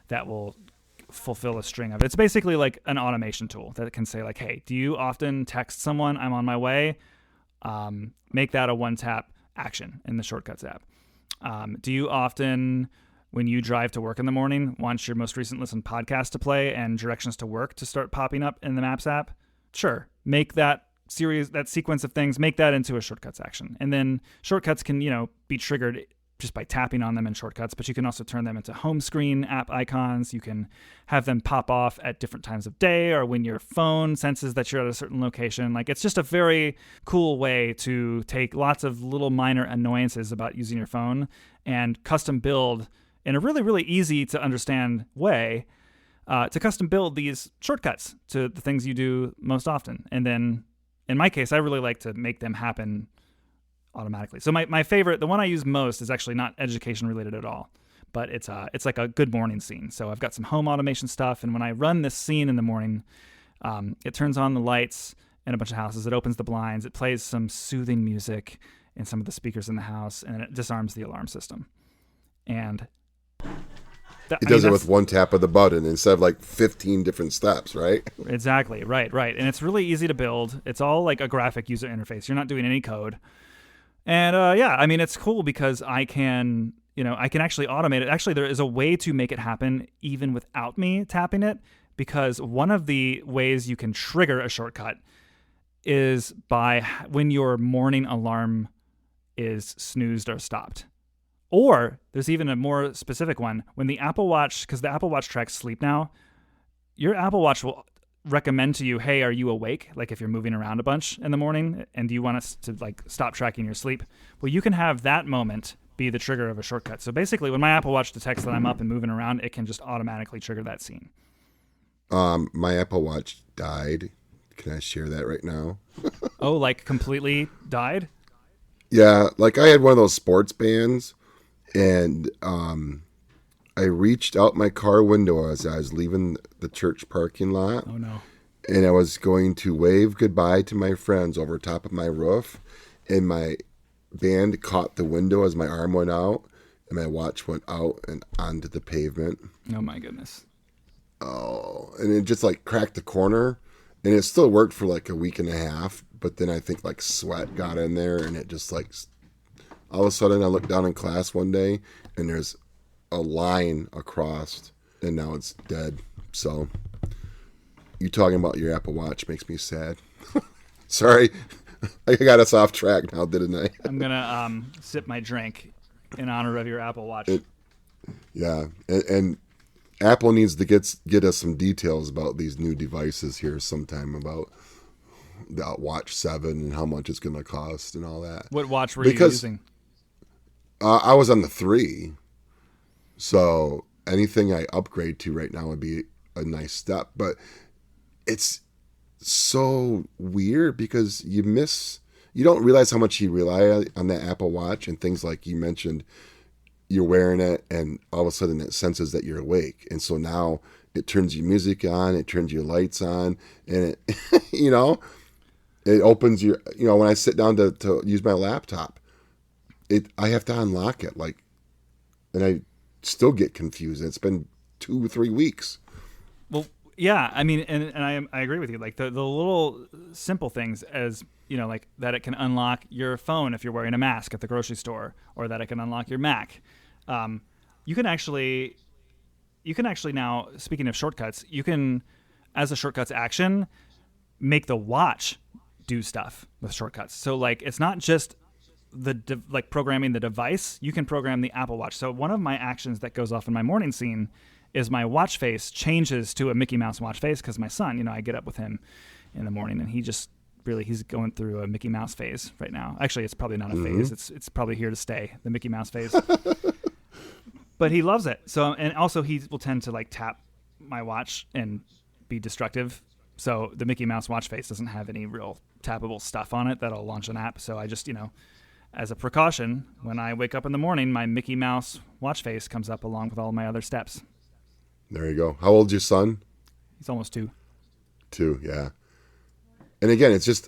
that will fulfill a string of it. It's basically like an automation tool that can say like, hey, do you often text someone, I'm on my way? Make that a one-tap action in the Shortcuts app. Do you often, when you drive to work in the morning, want your most recent listened podcast to play and directions to work to start popping up in the Maps app? Sure. Make that sequence of things, make that into a Shortcuts action. And then Shortcuts can, be triggered just by tapping on them in Shortcuts, but you can also turn them into home screen app icons. You can have them pop off at different times of day or when your phone senses that you're at a certain location. Like, it's just a very cool way to take lots of little minor annoyances about using your phone and custom build in a really, really easy to understand way to custom build these shortcuts to the things you do most often. And then in my case, I really like to make them happen automatically. So my favorite, the one I use most, is actually not education related at all, but it's like a good morning scene. So I've got some home automation stuff, and when I run this scene in the morning, it turns on the lights in a bunch of houses, it opens the blinds, it plays some soothing music in some of the speakers in the house, and it disarms the alarm system. And
it does it with one tap of the button instead of like 15 different steps, right?
Exactly, right. And it's really easy to build. It's all like a graphic user interface. You're not doing any code. And it's cool because I can actually automate it. Actually, there is a way to make it happen even without me tapping it, because one of the ways you can trigger a shortcut is by when your morning alarm is snoozed or stopped. Or there's even a more specific one. When the Apple Watch, because the Apple Watch tracks sleep now, your Apple Watch will recommend to you, hey, are you awake? Like if you're moving around a bunch in the morning and do you want us to like stop tracking your sleep? Well, you can have that moment be the trigger of a shortcut. So basically when my Apple Watch detects that I'm up and moving around, it can just automatically trigger that scene.
My Apple Watch died. Can I share that right now?
Oh, like completely died?
Yeah, like I had one of those sports bands. And I reached out my car window as I was leaving the church parking lot.
Oh, no.
And I was going to wave goodbye to my friends over top of my roof. And my band caught the window as my arm went out. And my watch went out and onto the pavement.
Oh, my goodness.
Oh, and it just like cracked the corner. And it still worked for like a week and a half. But then I think like sweat got in there and it just like... All of a sudden, I looked down in class one day, and there's a line across, and now it's dead. So, you talking about your Apple Watch makes me sad. Sorry, I got us off track now, didn't I?
I'm gonna sip my drink in honor of your Apple Watch.
And Apple needs to get us some details about these new devices here sometime about the Watch 7 and how much it's going to cost and all that.
What watch were you using?
I was on the 3, so anything I upgrade to right now would be a nice step. But it's so weird because you don't realize how much you rely on that Apple Watch and things like you mentioned. You're wearing it, and all of a sudden it senses that you're awake, and so now it turns your music on, it turns your lights on, and it, it opens your. When I sit down to use my laptop. I have to unlock it, and I still get confused. It's been 2 or 3 weeks.
Well, Yeah, I mean, and I agree with you. Like the little simple things, as like that it can unlock your phone if you're wearing a mask at the grocery store, or that it can unlock your Mac. You can actually now, speaking of shortcuts, you can, as a shortcuts action, make the watch do stuff with shortcuts. So like it's not just like programming the device. You can program the Apple Watch. So one of my actions that goes off in my morning scene is my watch face changes to a Mickey Mouse watch face, because my son, I get up with him in the morning and he's going through a Mickey Mouse phase right now. Actually, it's probably not a phase. It's probably here to stay, the Mickey Mouse phase. But he loves it. So, and also he will tend to like tap my watch and be destructive. So the Mickey Mouse watch face doesn't have any real tappable stuff on it that'll launch an app. So I just, as a precaution, when I wake up in the morning, my Mickey Mouse watch face comes up along with all my other steps.
There you go. How old's your son?
He's almost 2.
2, yeah. And again, it's just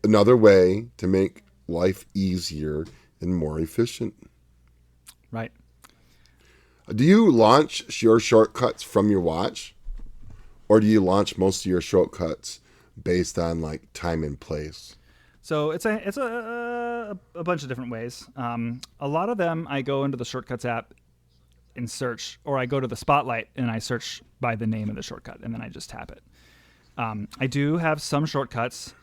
another way to make life easier and more efficient.
Right.
Do you launch your shortcuts from your watch? Or do you launch most of your shortcuts based on like time and place?
So it's a bunch of different ways. A lot of them I go into the Shortcuts app and search, or I go to the Spotlight and I search by the name of the shortcut, and then I just tap it. I do have some shortcuts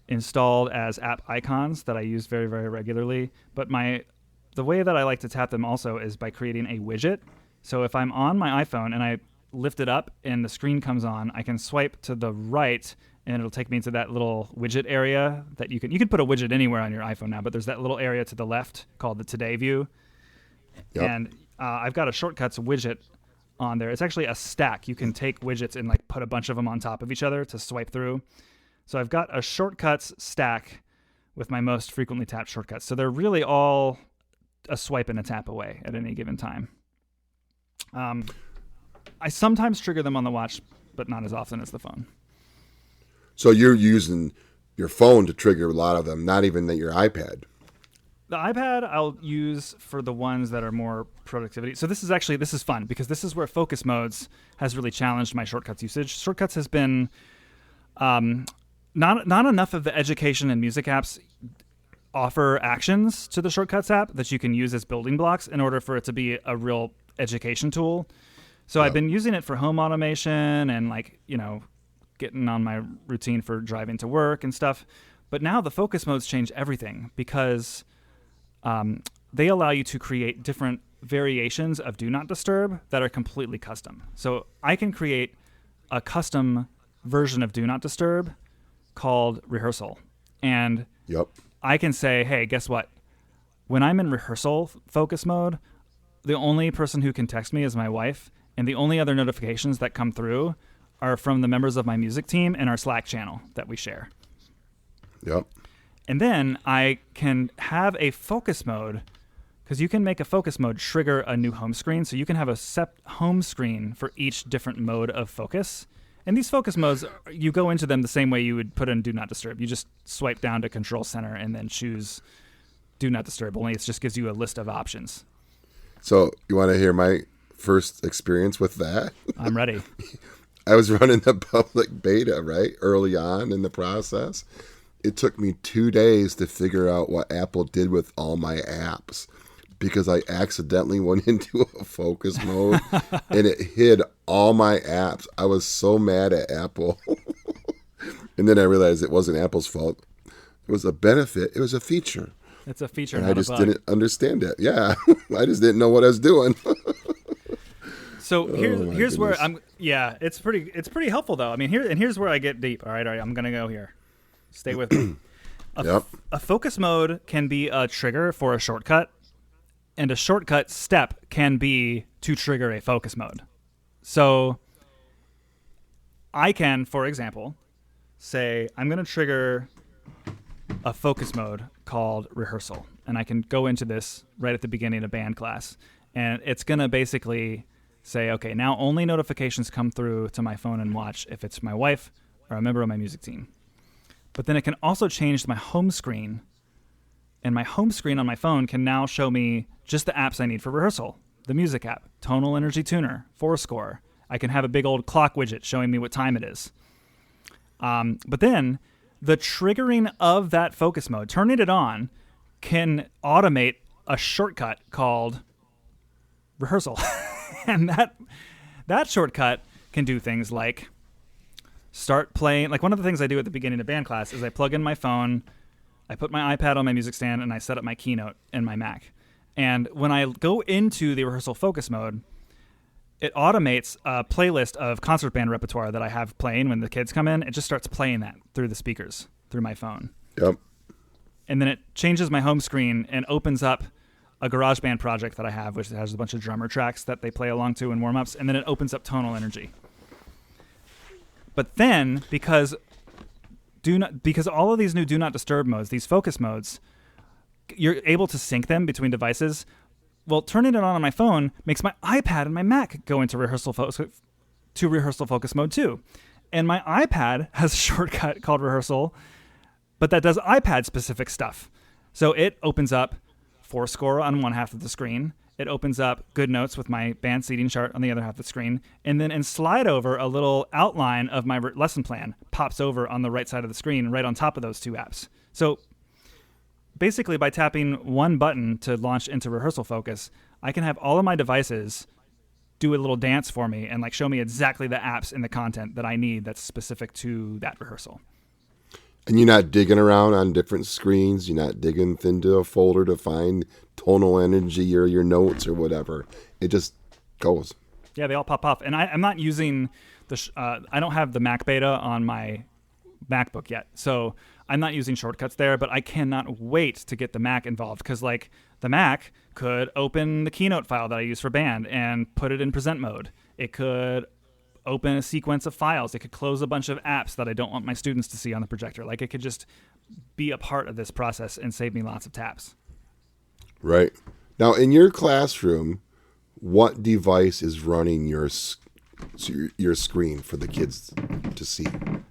installed as app icons that I use very, very regularly, but the way that I like to tap them also is by creating a widget. So if I'm on my iPhone and I lift it up and the screen comes on, I can swipe to the right and it'll take me into that little widget area that you can put a widget anywhere on your iPhone now, but there's that little area to the left called the Today view. Yep. And I've got a shortcuts widget on there. It's actually a stack. You can take widgets and like put a bunch of them on top of each other to swipe through. So I've got a shortcuts stack with my most frequently tapped shortcuts. So they're really all a swipe and a tap away at any given time. I sometimes trigger them on the watch, but not as often as the phone.
So you're using your phone to trigger a lot of them, not even your iPad.
The iPad I'll use for the ones that are more productivity. So this is fun because this is where focus modes has really challenged my shortcuts usage. Shortcuts has been not enough of the education and music apps offer actions to the Shortcuts app that you can use as building blocks in order for it to be a real education tool. So I've been using it for home automation and getting on my routine for driving to work and stuff. But now the focus modes change everything because they allow you to create different variations of Do Not Disturb that are completely custom. So I can create a custom version of Do Not Disturb called Rehearsal. And I can say, hey, guess what? When I'm in rehearsal focus mode, the only person who can text me is my wife, and the only other notifications that come through are from the members of my music team and our Slack channel that we share.
Yep.
And then I can have a focus mode, because you can make a focus mode trigger a new home screen. So you can have a home screen for each different mode of focus. And these focus modes, you go into them the same way you would put in Do Not Disturb. You just swipe down to Control Center and then choose Do Not Disturb. Only it just gives you a list of options.
So you want to hear my first experience with that?
I'm ready.
I was running the public beta, right, early on in the process. It took me 2 days to figure out what Apple did with all my apps because I accidentally went into a focus mode and it hid all my apps. I was so mad at Apple. And then I realized it wasn't Apple's fault. It was a benefit. It was a feature.
It's a feature,
and
not
I just
a bug.
didn't understand it. Yeah. I just didn't know what I was doing.
So here's where it's pretty helpful though. I mean, here's where I get deep. All right, I'm going to go here. Stay with me. A focus mode can be a trigger for a shortcut, and a shortcut step can be to trigger a focus mode. So I can, for example, say I'm going to trigger a focus mode called Rehearsal, and I can go into this right at the beginning of band class, and it's going to basically say, okay, now only notifications come through to my phone and watch if it's my wife or a member of my music team. But then it can also change my home screen, and my home screen on my phone can now show me just the apps I need for rehearsal. The music app, Tonal Energy Tuner, Fourscore. I can have a big old clock widget showing me what time it is. But then the triggering of that focus mode, turning it on, can automate a shortcut called rehearsal. And that shortcut can do things like start playing. Like one of the things I do at the beginning of band class is I plug in my phone, I put my iPad on my music stand, and I set up my Keynote in my Mac. And when I go into the rehearsal focus mode, it automates a playlist of concert band repertoire that I have playing when the kids come in. It just starts playing that through the speakers, through my phone.
Yep.
And then it changes my home screen and opens up a GarageBand project that I have, which has a bunch of drummer tracks that they play along to in warm-ups, and then it opens up tonal energy. But then, because all of these new Do Not Disturb modes, these focus modes, you're able to sync them between devices. Well, turning it on my phone makes my iPad and my Mac go into rehearsal focus mode too. And my iPad has a shortcut called rehearsal, but that does iPad-specific stuff. So it opens up Fourscore on one half of the screen. It opens up Good Notes with my band seating chart on the other half of the screen. And then in Slide Over, a little outline of my lesson plan pops over on the right side of the screen right on top of those two apps. So basically, by tapping one button to launch into rehearsal focus, I can have all of my devices do a little dance for me and like show me exactly the apps and the content that I need that's specific to that rehearsal.
And you're not digging around on different screens. You're not digging into a folder to find tonal energy or your notes or whatever. It just goes.
Yeah, they all pop off. And I'm not using I don't have the Mac beta on my MacBook yet. So I'm not using shortcuts there, but I cannot wait to get the Mac involved because like the Mac could open the Keynote file that I use for band and put it in present mode. It could open a sequence of files. It could close a bunch of apps that I don't want my students to see on the projector. Like it could just be a part of this process and save me lots of taps.
Right. Now, in your classroom, what device is running your screen for the kids to see?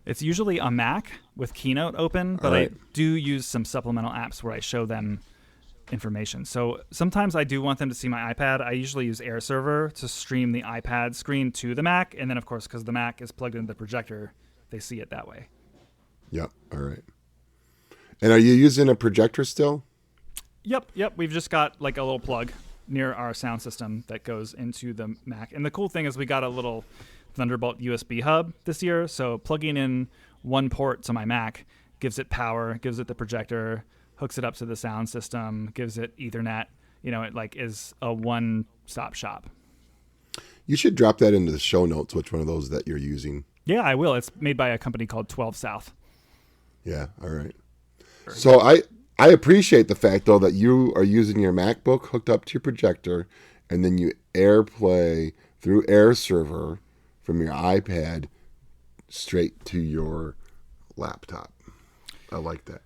It's usually a Mac with Keynote open, but
right.
I do use some supplemental apps where I show them information. So sometimes I do want them to see my iPad. I usually use AirServer to stream the iPad screen to the Mac. And then, of course, because the Mac is plugged into the projector, they see it that way.
Yep. All right. And are you using a projector still?
Yep. We've just got like a little plug near our sound system that goes into the Mac. And the cool thing is we got a little Thunderbolt USB hub this year. So plugging in one port to my Mac gives it power, gives it the projector, hooks it up to the sound system, gives it Ethernet. It like is a one-stop shop.
You should drop that into the show notes, which one of those that you're using.
Yeah, I will. It's made by a company called 12 South.
Yeah, all right. So I appreciate the fact, though, that you are using your MacBook hooked up to your projector, and then you AirPlay through AirServer from your iPad straight to your laptop. I like that.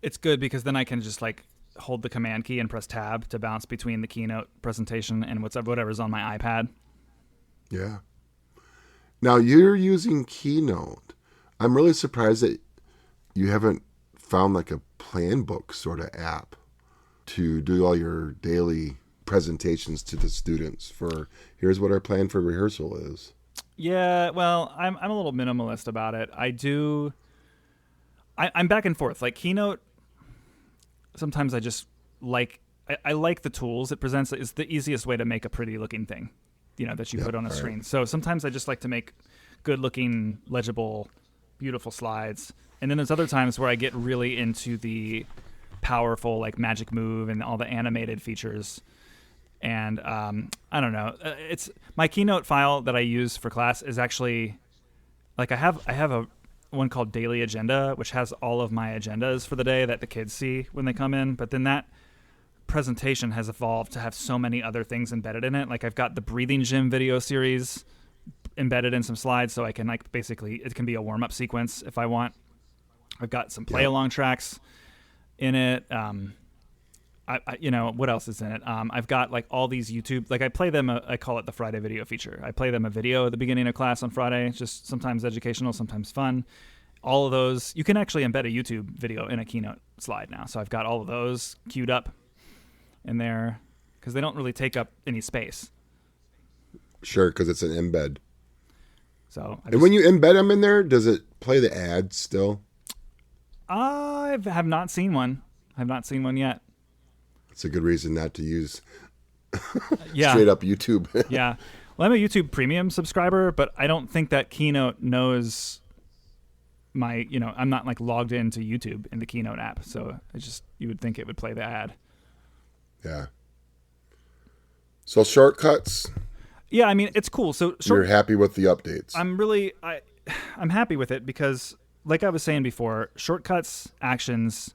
It's good because then I can just like hold the command key and press tab to bounce between the Keynote presentation and whatever's on my iPad.
Yeah. Now you're using Keynote. I'm really surprised that you haven't found like a plan book sort of app to do all your daily presentations to the students for here's what our plan for rehearsal is. Yeah,
well, I'm a little minimalist about it. I'm back and forth. Like Keynote, sometimes I just like I like the tools it presents. It's the easiest way to make a pretty looking thing, that you put on a screen. So sometimes I just like to make good looking, legible, beautiful slides. And then there's other times where I get really into the powerful like magic move and all the animated features. And I don't know. It's my Keynote file that I use for class is actually like I have a one called Daily Agenda, which has all of my agendas for the day that the kids see when they come in. But then that presentation has evolved to have so many other things embedded in it. Like I've got the breathing gym video series embedded in some slides, so I can like basically it can be a warm-up sequence if I want. I've got some play-along tracks in it. What else is in it? I've got like all these YouTube, like I play them, I call it the Friday video feature. I play them a video at the beginning of class on Friday, just sometimes educational, sometimes fun. All of those, you can actually embed a YouTube video in a Keynote slide now. So I've got all of those queued up in there because they don't really take up any space.
Sure, because it's an embed.
So
and when you embed them in there, does it play the ads still?
I have not seen one. I've not seen one yet.
It's a good reason not to use
Yeah.
straight up YouTube.
Yeah. Well, I'm a YouTube Premium subscriber, but I don't think that Keynote knows my, I'm not like logged into YouTube in the Keynote app. So you would think it would play the ad.
Yeah. So shortcuts.
Yeah, I mean, it's cool. So
you're happy with the updates.
I'm happy with it because, like I was saying before, shortcuts, actions,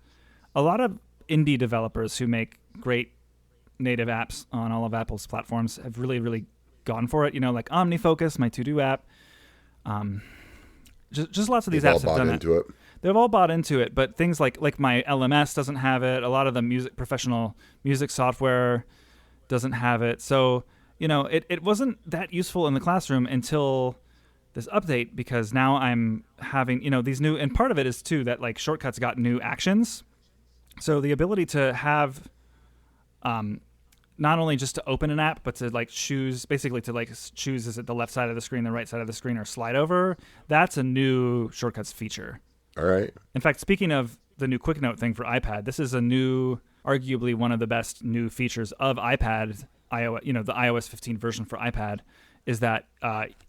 a lot of indie developers who make great native apps on all of Apple's platforms have really, really gone for it. Like OmniFocus, my to-do app. Just lots of these apps have done it. They've all bought into it, but things like my LMS doesn't have it. A lot of the professional music software doesn't have it. So, it wasn't that useful in the classroom until this update, because now I'm having, these new, and part of it is too that like shortcuts got new actions. So the ability to have not only just to open an app, but to like choose, is it the left side of the screen, the right side of the screen, or slide over? That's a new shortcuts feature.
All right.
In fact, speaking of the new Quick Note thing for iPad, this is a new, arguably one of the best new features of iPad, iOS, the iOS 15 version for iPad, is that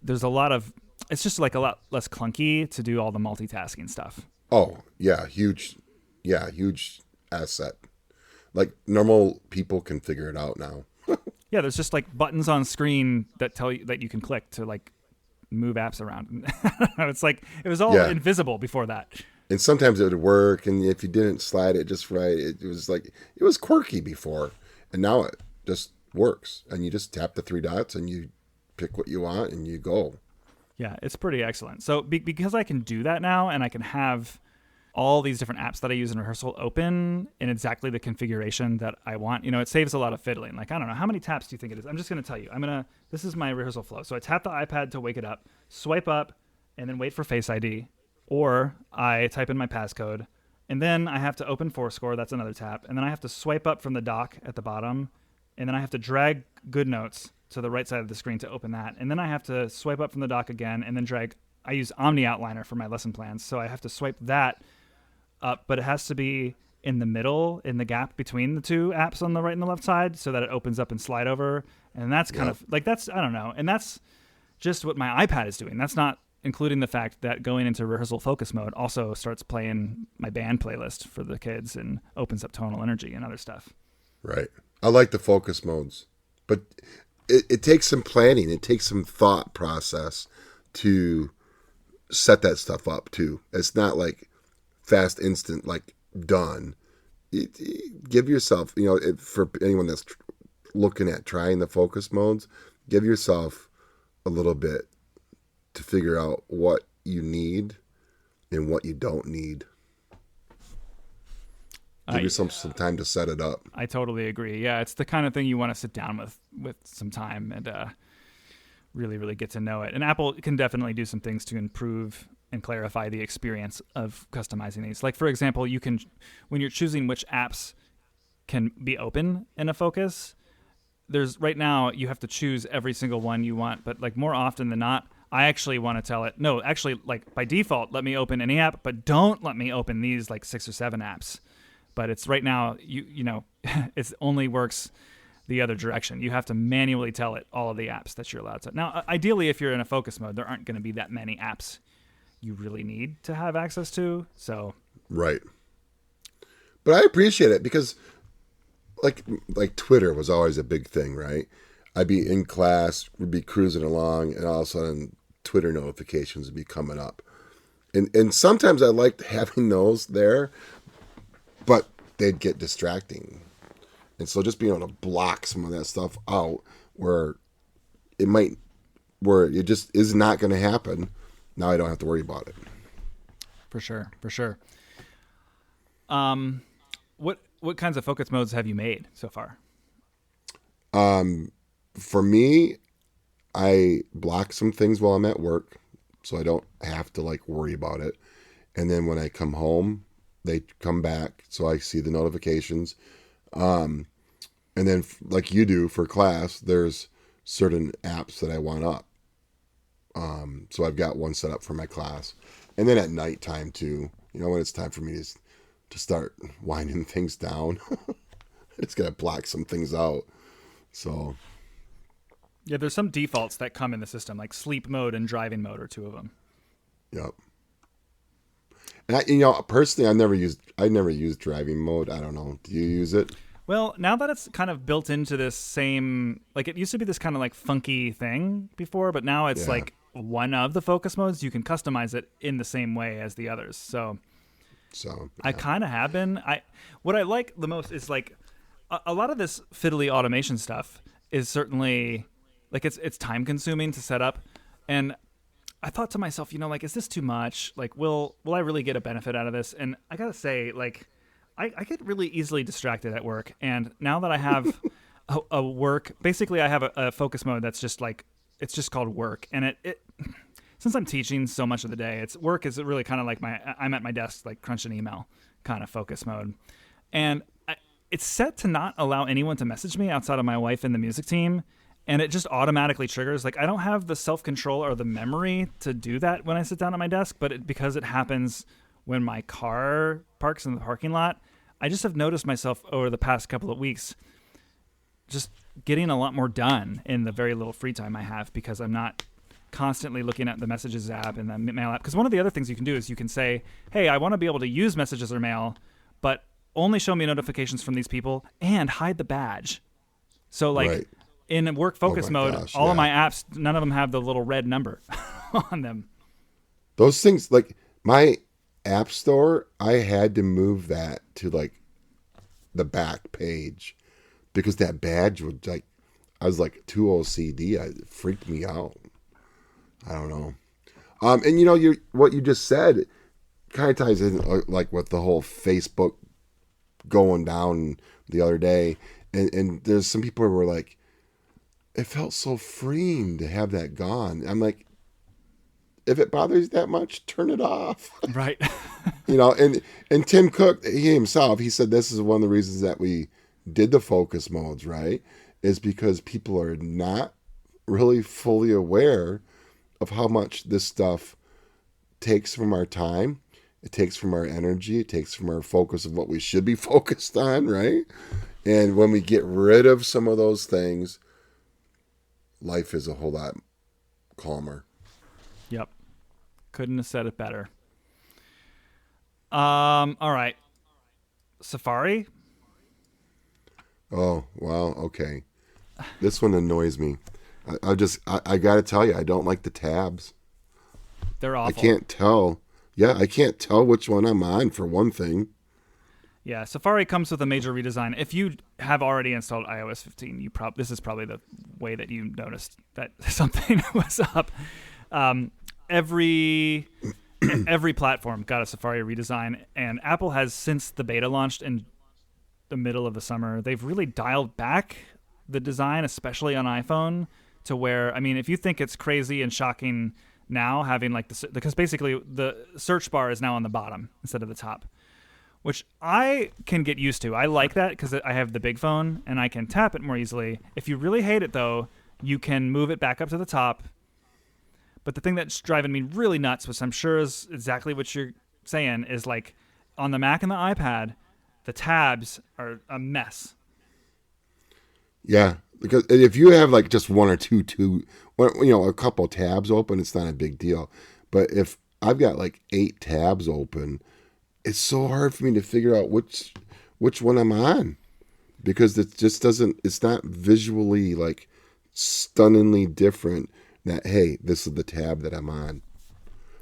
there's it's just like a lot less clunky to do all the multitasking stuff.
Oh, yeah, huge asset. Like normal people can figure it out now.
Yeah, there's just like buttons on screen that tell you that you can click to like move apps around. It's like it was all invisible before that.
And sometimes it would work, and if you didn't slide it just right, it was quirky before, and now it just works. And you just tap the three dots and you pick what you want and you go.
Yeah, it's pretty excellent. So because I can do that now, and I can have all these different apps that I use in rehearsal open in exactly the configuration that I want, it saves a lot of fiddling. Like, I don't know, how many taps do you think it is? I'm just going to tell you. This is my rehearsal flow. So I tap the iPad to wake it up, swipe up, and then wait for Face ID. Or I type in my passcode, and then I have to open Fourscore. That's another tap. And then I have to swipe up from the dock at the bottom, and then I have to drag GoodNotes to the right side of the screen to open that. And then I have to swipe up from the dock again, and then drag. I use OmniOutliner for my lesson plans, so I have to swipe that up, but it has to be in the middle, in the gap between the two apps on the right and the left side, so that it opens up and slide over. And that's kind of like, I don't know. And that's just what my iPad is doing. That's not including the fact that going into rehearsal focus mode also starts playing my band playlist for the kids and opens up tonal energy and other stuff.
Right. I like the focus modes, but it takes some planning. It takes some thought process to set that stuff up too. It's not like fast, instant, like done. Give yourself, for anyone that's looking at trying the focus modes, give yourself a little bit to figure out what you need and what you don't need. Give yourself some time to set it up.
I totally agree. Yeah, it's the kind of thing you want to sit down with some time and really, really get to know it. And Apple can definitely do some things to improve and clarify the experience of customizing these. Like, for example, you can, when you're choosing which apps can be open in a focus, right now you have to choose every single one you want, but like more often than not, I actually want to tell it, no, actually, like by default, let me open any app, but don't let me open these like 6 or 7 apps. But it's right now, it only works the other direction. You have to manually tell it all of the apps that you're allowed to. Now, ideally, if you're in a focus mode, there aren't going to be that many apps you really need to have access to. So
right. But I appreciate it because like Twitter was always a big thing, right? I'd be in class, would be cruising along, and all of a sudden Twitter notifications would be coming up. And sometimes I liked having those there, but they'd get distracting. And so just being able to block some of that stuff out where it just is not going to happen, now I don't have to worry about it.
For sure. What kinds of focus modes have you made so far?
For me, I block some things while I'm at work, so I don't have to like worry about it. And then when I come home, they come back, so I see the notifications. And then like you do for class, there's certain apps that I want up. So I've got one set up for my class. And then at nighttime too, when it's time for me to start winding things down, I just got to black some things out. So.
Yeah, there's some defaults that come in the system, like sleep mode and driving mode are two of them.
Yep. And personally, I never used driving mode. I don't know. Do you use it?
Well, now that it's kind of built into this same, like it used to be this kind of like funky thing before, but now it's like one of the focus modes. You can customize it in the same way as the others. So I kind of have been. What I like the most is like a lot of this fiddly automation stuff is certainly like it's time consuming to set up. And I thought to myself, like, is this too much? Like, will I really get a benefit out of this? And I got to say, like, I get really easily distracted at work, and now that I have a work, basically I have a focus mode that's just like, it's just called work, and it since I'm teaching so much of the day, it's work is really kind of like I'm at my desk like crunching email kind of focus mode, and it's set to not allow anyone to message me outside of my wife and the music team, and it just automatically triggers. Like I don't have the self-control or the memory to do that when I sit down at my desk, but because it happens when my car parks in the parking lot, I just have noticed myself over the past couple of weeks just getting a lot more done in the very little free time I have because I'm not constantly looking at the Messages app and the Mail app. Because one of the other things you can do is you can say, hey, I want to be able to use Messages or Mail, but only show me notifications from these people and hide the badge. So like in work focus mode, all of my apps, none of them have the little red number on them.
Those things, like my App Store, I had to move that to like the back page because that badge would like, I was like too OCD. It freaked me out. I don't know. And what you just said kind of ties in like with the whole Facebook going down the other day. And there's some people who were like, it felt so freeing to have that gone. I'm like, if it bothers you that much, turn it off.
Right.
And Tim Cook, he said this is one of the reasons that we did the focus modes, right? Is because people are not really fully aware of how much this stuff takes from our time. It takes from our energy. It takes from our focus of what we should be focused on, right? And when we get rid of some of those things, life is a whole lot calmer.
Yep. Couldn't have said it better. All right. Safari?
Oh, well, okay. This one annoys me. I got to tell you, I don't like the tabs.
They're awful.
I can't tell. Yeah, I can't tell which one I'm on, for one thing.
Yeah, Safari comes with a major redesign. If you have already installed iOS 15, this is probably the way that you noticed that something was up. Every platform got a Safari redesign, and Apple has, since the beta launched in the middle of the summer, they've really dialed back the design, especially on iPhone, to where, I mean, if you think it's crazy and shocking now having like because basically the search bar is now on the bottom instead of the top, which I can get used to. I like that because I have the big phone and I can tap it more easily. If you really hate it, though, you can move it back up to the top. But the thing that's driving me really nuts, which I'm sure is exactly what you're saying, is like on the Mac and the iPad, the tabs are a mess.
Yeah, because if you have like just one or a couple tabs open, it's not a big deal. But if I've got like 8 tabs open, it's so hard for me to figure out which one I'm on, because it just doesn't. It's not visually like stunningly different. That, hey, this is the tab that I'm on.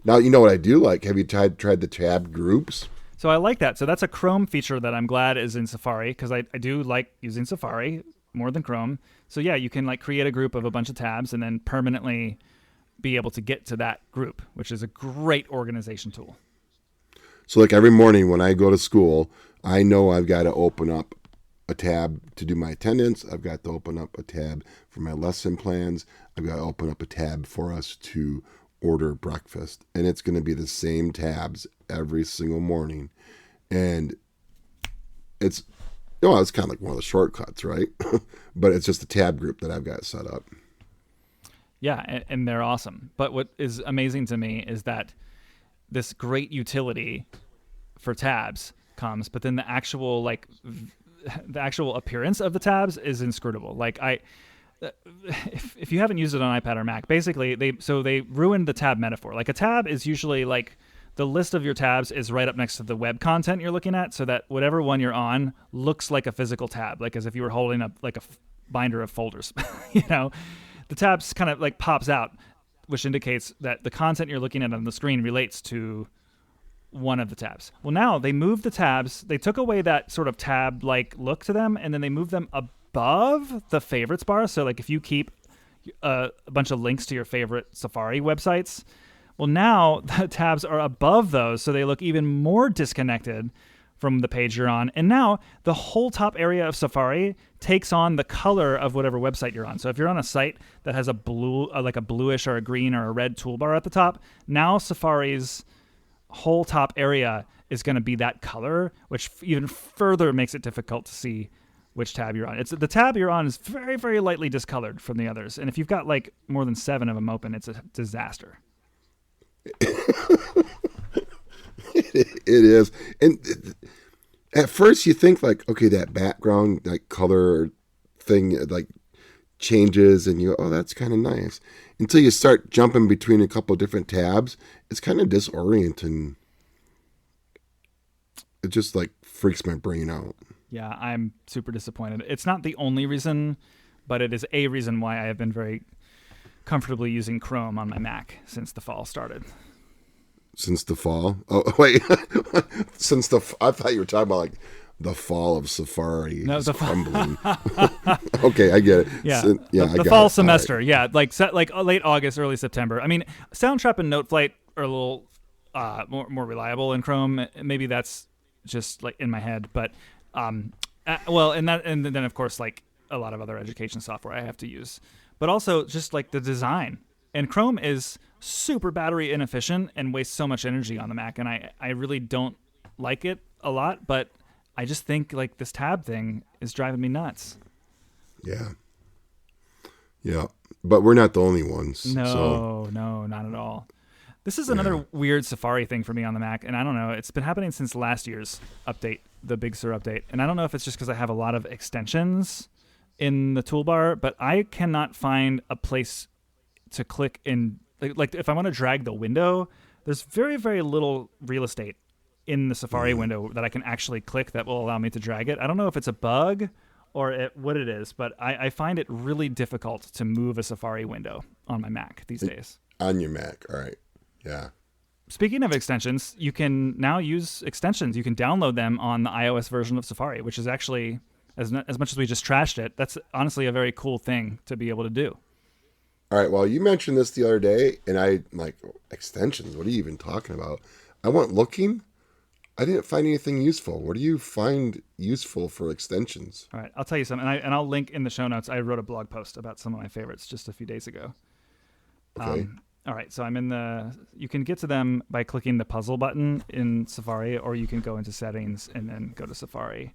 Now, you know what I do like? Have you tried the tab groups?
So I like that. So that's a Chrome feature that I'm glad is in Safari, because I do like using Safari more than Chrome. So yeah, you can like create a group of a bunch of tabs and then permanently be able to get to that group, which is a great organization tool.
So like every morning when I go to school, I know I've got to open up a tab to do my attendance. I've got to open up a tab for my lesson plans. I've got to open up a tab for us to order breakfast. And it's going to be the same tabs every single morning. And it's it's kind of like one of the shortcuts, right? But it's just a tab group that I've got set up.
Yeah, and they're awesome. But what is amazing to me is that this great utility for tabs comes, but then the actual appearance of the tabs is inscrutable. Like if you haven't used it on iPad or Mac, basically they ruined the tab metaphor. Like a tab is usually like the list of your tabs is right up next to the web content you're looking at, so that whatever one you're on looks like a physical tab, like as if you were holding up like a binder of folders. The tabs kind of like pops out, which indicates that the content you're looking at on the screen relates to one of the tabs. Well, now they moved the tabs. They took away that sort of tab-like look to them, and then they moved them above the favorites bar. So like if you keep a bunch of links to your favorite Safari websites, well, now the tabs are above those, so they look even more disconnected from the page you're on. And now the whole top area of Safari takes on the color of whatever website you're on. So if you're on a site that has a blue, like a bluish or a green or a red toolbar at the top, now Safari's whole top area is going to be that color, which even further makes it difficult to see which tab you're on. It's the tab you're on is very, very lightly discolored from the others. And if you've got like more than 7 of them open, it's a disaster.
It is. And at first you think like, okay, that background like color thing like changes and you go, oh, that's kind of nice. Until you start jumping between a couple of different tabs, it's kind of disorienting. It just like freaks my brain out.
Yeah, I'm super disappointed. It's not the only reason, but it is a reason why I have been very comfortably using Chrome on my Mac since the fall started.
Since the fall? Oh, wait. I thought you were talking about like the fall of Safari.
No, the
crumbling. Okay, I get it.
Yeah,
the
fall semester. Right. Yeah, like late August, early September. I mean, Soundtrap and Noteflight are a little more reliable in Chrome. Maybe that's just like in my head, but and then of course like a lot of other education software I have to use, but also just like the design. And Chrome is super battery inefficient and wastes so much energy on the Mac, and I really don't like it a lot, but I just think like this tab thing is driving me nuts.
Yeah, but we're not the only ones.
No, not at all. This is another weird Safari thing for me on the Mac, and I don't know. It's been happening since last year's update, the Big Sur update, and I don't know if it's just because I have a lot of extensions in the toolbar, but I cannot find a place to click in. Like if I want to drag the window, there's very, very little real estate in the Safari window that I can actually click that will allow me to drag it. I don't know if it's a bug or what it is, but I find it really difficult to move a Safari window on my Mac these days. On
your Mac, all right. Yeah.
Speaking of extensions, you can now use extensions. You can download them on the iOS version of Safari, which is actually, as much as we just trashed it, that's honestly a very cool thing to be able to do.
All right, well, you mentioned this the other day, and I'm like, extensions, what are you even talking about? I went looking. I didn't find anything useful. What do you find useful for extensions?
All right, I'll tell you something, and I'll link in the show notes. I wrote a blog post about some of my favorites just a few days ago.
Okay.
All right, so you can get to them by clicking the puzzle button in Safari, or you can go into settings and then go to Safari.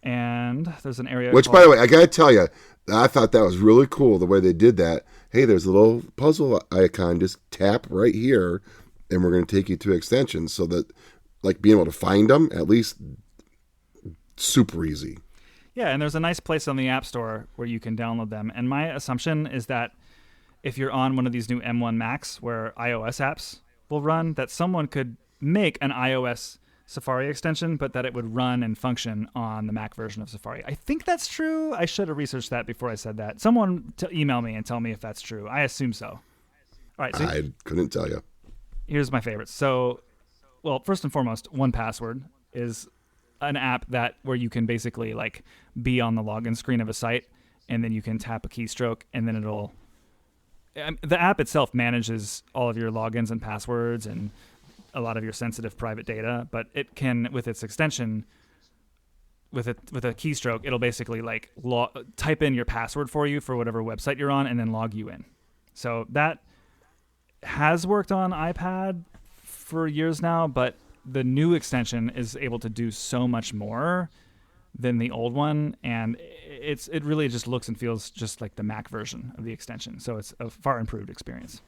And there's an area
by the way, I got to tell you, I thought that was really cool the way they did that. Hey, there's a little puzzle icon. Just tap right here, and we're going to take you to extensions so that, like, being able to find them, at least super easy.
Yeah, and there's a nice place on the App Store where you can download them. And my assumption is that if you're on one of these new M1 Macs where iOS apps will run, that someone could make an iOS Safari extension, but that it would run and function on the Mac version of Safari. I think that's true. I should have researched that before I said that. Someone email me and tell me if that's true. I assume so. All right. So
I couldn't tell you.
Here's my favorites. So, well, first and foremost, 1Password is an app where you can basically like be on the login screen of a site, and then you can tap a keystroke, and then the app itself manages all of your logins and passwords and a lot of your sensitive private data, but it can, with its extension, with a keystroke, it'll basically like type in your password for you for whatever website you're on and then log you in. So that has worked on iPad for years now, but the new extension is able to do so much more than the old one, and it really just looks and feels just like the Mac version of the extension. So it's a far improved experience.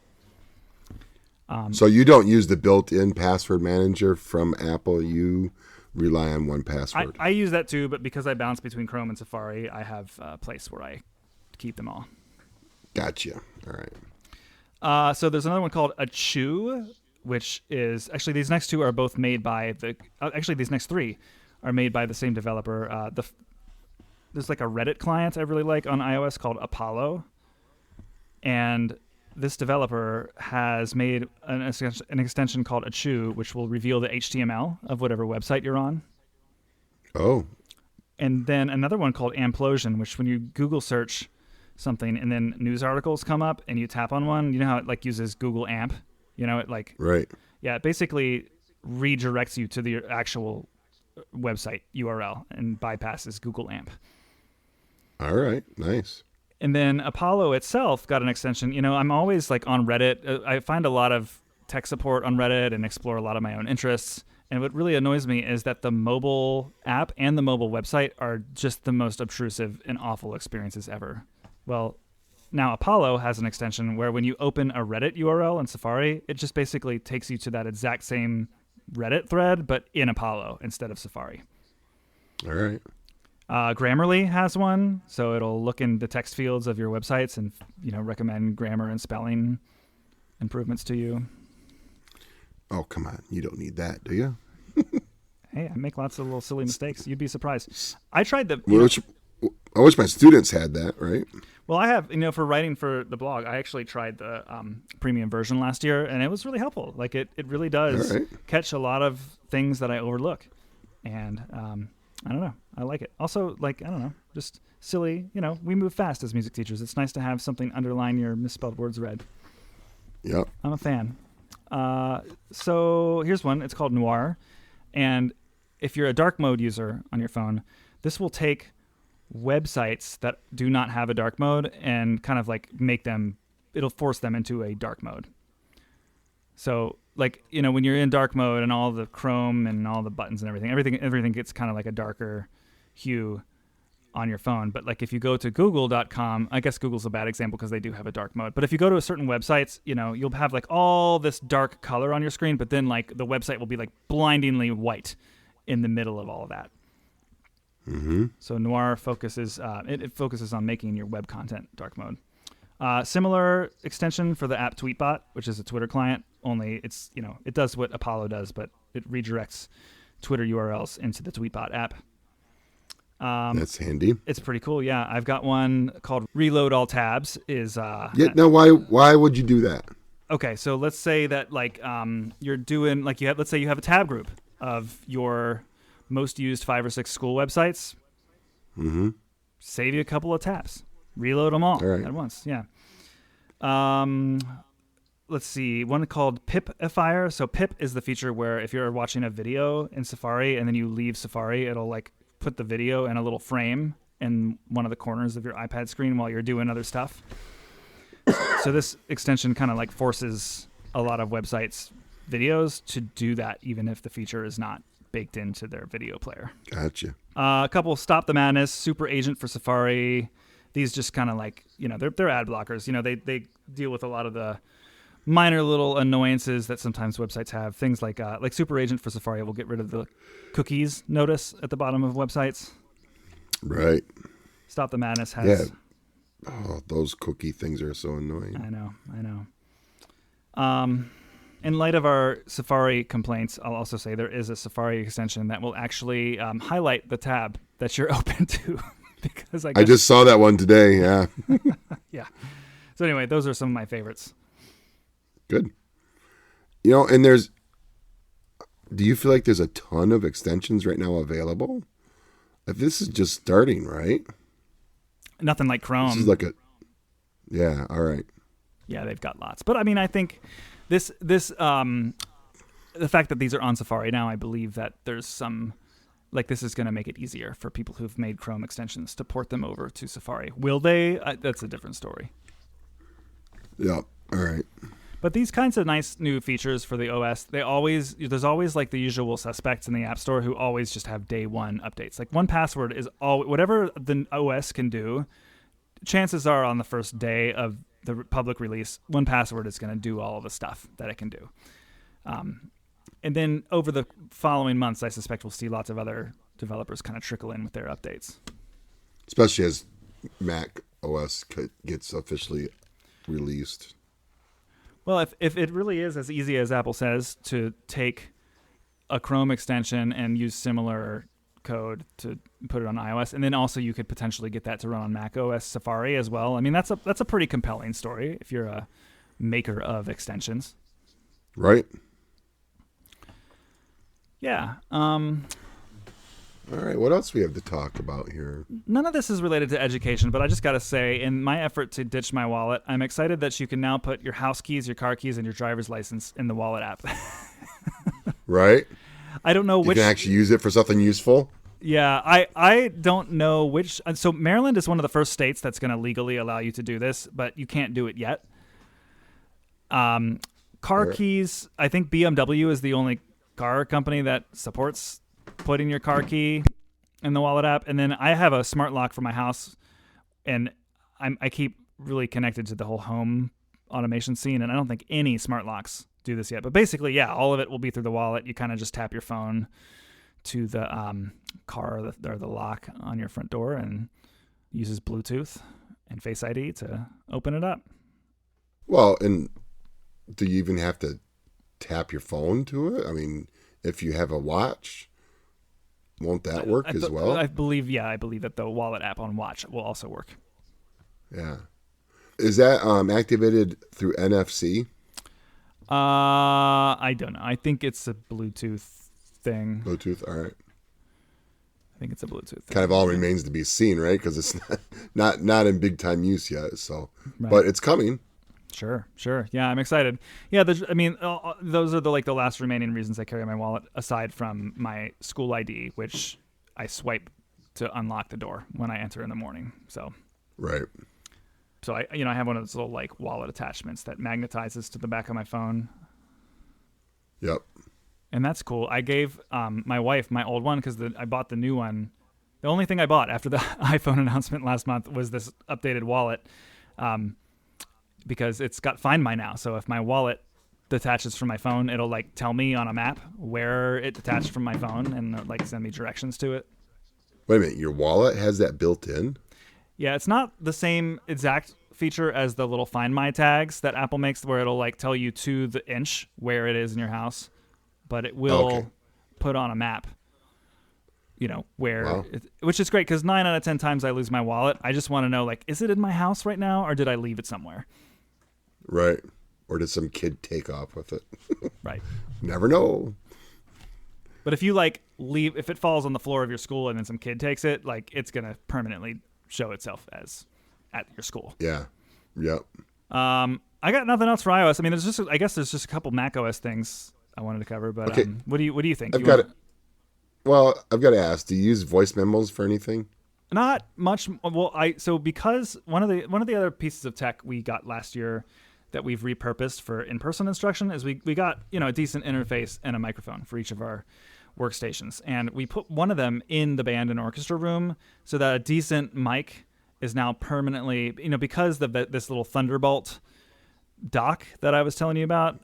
So you don't use the built-in password manager from Apple. You rely on 1Password.
I use that too, but because I bounce between Chrome and Safari, I have a place where I keep them all.
Gotcha. All right.
So there's another one called Achu, which is actually these next two are both made by these next three are made by the same developer. There's like a Reddit client I really like on iOS called Apollo, and this developer has made an extension called Achu, which will reveal the HTML of whatever website you're on.
Oh.
And then another one called Amplosion, which when you Google search something and then news articles come up and you tap on one, you know how it like uses Google AMP? You know, it like...
Right.
Yeah, it basically redirects you to the actual website URL and bypasses Google AMP.
All right. Nice.
And then Apollo itself got an extension. You know, I'm always like on Reddit. I find a lot of tech support on Reddit and explore a lot of my own interests. And what really annoys me is that the mobile app and the mobile website are just the most obtrusive and awful experiences ever. Well, now Apollo has an extension where when you open a Reddit URL in Safari, it just basically takes you to that exact same Reddit thread, but in Apollo instead of Safari.
All right.
Grammarly has one, so it'll look in the text fields of your websites and, you know, recommend grammar and spelling improvements to you.
Oh, come on. You don't need that, do you?
Hey, I make lots of little silly mistakes. You'd be surprised. I tried the...
I wish my students had that, right?
Well, I have, you know, for writing for the blog, I actually tried the premium version last year, and it was really helpful. Like, it really does catch a lot of things that I overlook. And... I don't know. I like it. Also, like, I don't know, just silly. You know, we move fast as music teachers. It's nice to have something underline your misspelled words read.
Yep.
I'm a fan. So here's one. It's called Noir. And if you're a dark mode user on your phone, this will take websites that do not have a dark mode and kind of like it'll force them into a dark mode. So, like, you know, when you're in dark mode and all the Chrome and all the buttons and everything gets kind of like a darker hue on your phone. But like if you go to google.com, I guess Google's a bad example because they do have a dark mode. But if you go to a certain websites, you know, you'll have like all this dark color on your screen, but then like the website will be like blindingly white in the middle of all of that.
Mm-hmm.
So Noir focuses, it focuses on making your web content dark mode. Similar extension for the app Tweetbot, which is a Twitter client. Only it's, you know, it does what Apollo does, but it redirects Twitter URLs into the Tweetbot app.
That's handy.
It's pretty cool. Yeah, I've got one called Reload All Tabs.
Now why would you do that?
Okay, so let's say that like you're doing like let's say you have a tab group of your most used 5 or 6 school websites.
Mm-hmm.
Save you a couple of tabs. Reload them all at once. Yeah. Let's see, one called Pipifier. So Pip is the feature where if you're watching a video in Safari and then you leave Safari, it'll like put the video in a little frame in one of the corners of your iPad screen while you're doing other stuff. So this extension kind of like forces a lot of websites' videos to do that, even if the feature is not baked into their video player.
Gotcha.
A couple Stop the Madness, Super Agent for Safari. These just kind of like, you know, they're ad blockers. You know, they deal with a lot of the minor little annoyances that sometimes websites have. Things like Super Agent for Safari will get rid of the cookies notice at the bottom of websites.
Right.
Stop the Madness has...
Yeah. Oh, those cookie things are so annoying.
I know. In light of our Safari complaints, I'll also say there is a Safari extension that will actually highlight the tab that you're open to. Because I
just saw that one today, yeah.
Yeah. So anyway, those are some of my favorites.
Good. You know, and do you feel like there's a ton of extensions right now available? If this is just starting, right?
Nothing like Chrome.
This is like yeah, all right.
Yeah, they've got lots. But I mean, I think the fact that these are on Safari now, I believe that there's some, like, this is going to make it easier for people who've made Chrome extensions to port them over to Safari. Will they? That's a different story.
Yeah, all right.
But these kinds of nice new features for the OS, there's always like the usual suspects in the App Store who always just have day one updates. Like 1Password is whatever the OS can do. Chances are on the first day of the public release, 1Password is going to do all of the stuff that it can do. And then over the following months, I suspect we'll see lots of other developers kind of trickle in with their updates.
Especially as Mac OS gets officially released.
Well, if it really is as easy as Apple says to take a Chrome extension and use similar code to put it on iOS, and then also you could potentially get that to run on macOS Safari as well. I mean, that's a pretty compelling story if you're a maker of extensions.
Right.
Yeah.
All right, what else we have to talk about here?
None of this is related to education, but I just got to say, in my effort to ditch my wallet, I'm excited that you can now put your house keys, your car keys, and your driver's license in the wallet app.
Right?
I don't know which...
You can actually use it for something useful?
Yeah, I don't know which... So Maryland is one of the first states that's going to legally allow you to do this, but you can't do it yet. Car keys, I think BMW is the only car company that supports putting your car key in the wallet app. And then I have a smart lock for my house, and I keep really connected to the whole home automation scene, and I don't think any smart locks do this yet. But basically, yeah, all of it will be through the wallet. You kind of just tap your phone to the car or the lock on your front door and uses Bluetooth and Face ID to open it up.
Well, and do you even have to tap your phone to it? I mean, if you have a watch, won't that work as well?
I believe that the wallet app on watch will also work.
Yeah. Is that activated through NFC?
I don't know. I think it's a Bluetooth thing.
Bluetooth, all right.
I think it's a Bluetooth thing.
Kind of all remains to be seen, right? Because it's not in big time use yet. So,
right.
But it's coming.
Sure. Yeah, I'm excited. Yeah, those are the last remaining reasons I carry my wallet, aside from my school ID, which I swipe to unlock the door when I enter in the morning. So,
right.
So I have one of those little like wallet attachments that magnetizes to the back of my phone.
Yep.
And that's cool. I gave my wife my old one because I bought the new one. The only thing I bought after the iPhone announcement last month was this updated wallet. Because it's got Find My now. So if my wallet detaches from my phone, it'll like tell me on a map where it detached from my phone and like send me directions to it.
Wait a minute, your wallet has that built in?
Yeah, it's not the same exact feature as the little Find My tags that Apple makes where it'll like tell you to the inch where it is in your house, but it will put on a map, where, which is great because 9 out of 10 times I lose my wallet. I just want to know, like, is it in my house right now or did I leave it somewhere?
Right. Or did some kid take off with it?
Right.
Never know.
But if you like leave, if it falls on the floor of your school and then some kid takes it, like it's going to permanently show itself as at your school.
Yeah. Yep.
I got nothing else for iOS. I mean, I guess there's just a couple macOS things I wanted to cover, but
okay.
What do you think?
I've got to ask, do you use voice memos for anything?
Not much. Well, because one of the other pieces of tech we got last year that we've repurposed for in-person instruction is we got, a decent interface and a microphone for each of our workstations. And we put one of them in the band and orchestra room so that a decent mic is now permanently, because this little Thunderbolt dock that I was telling you about.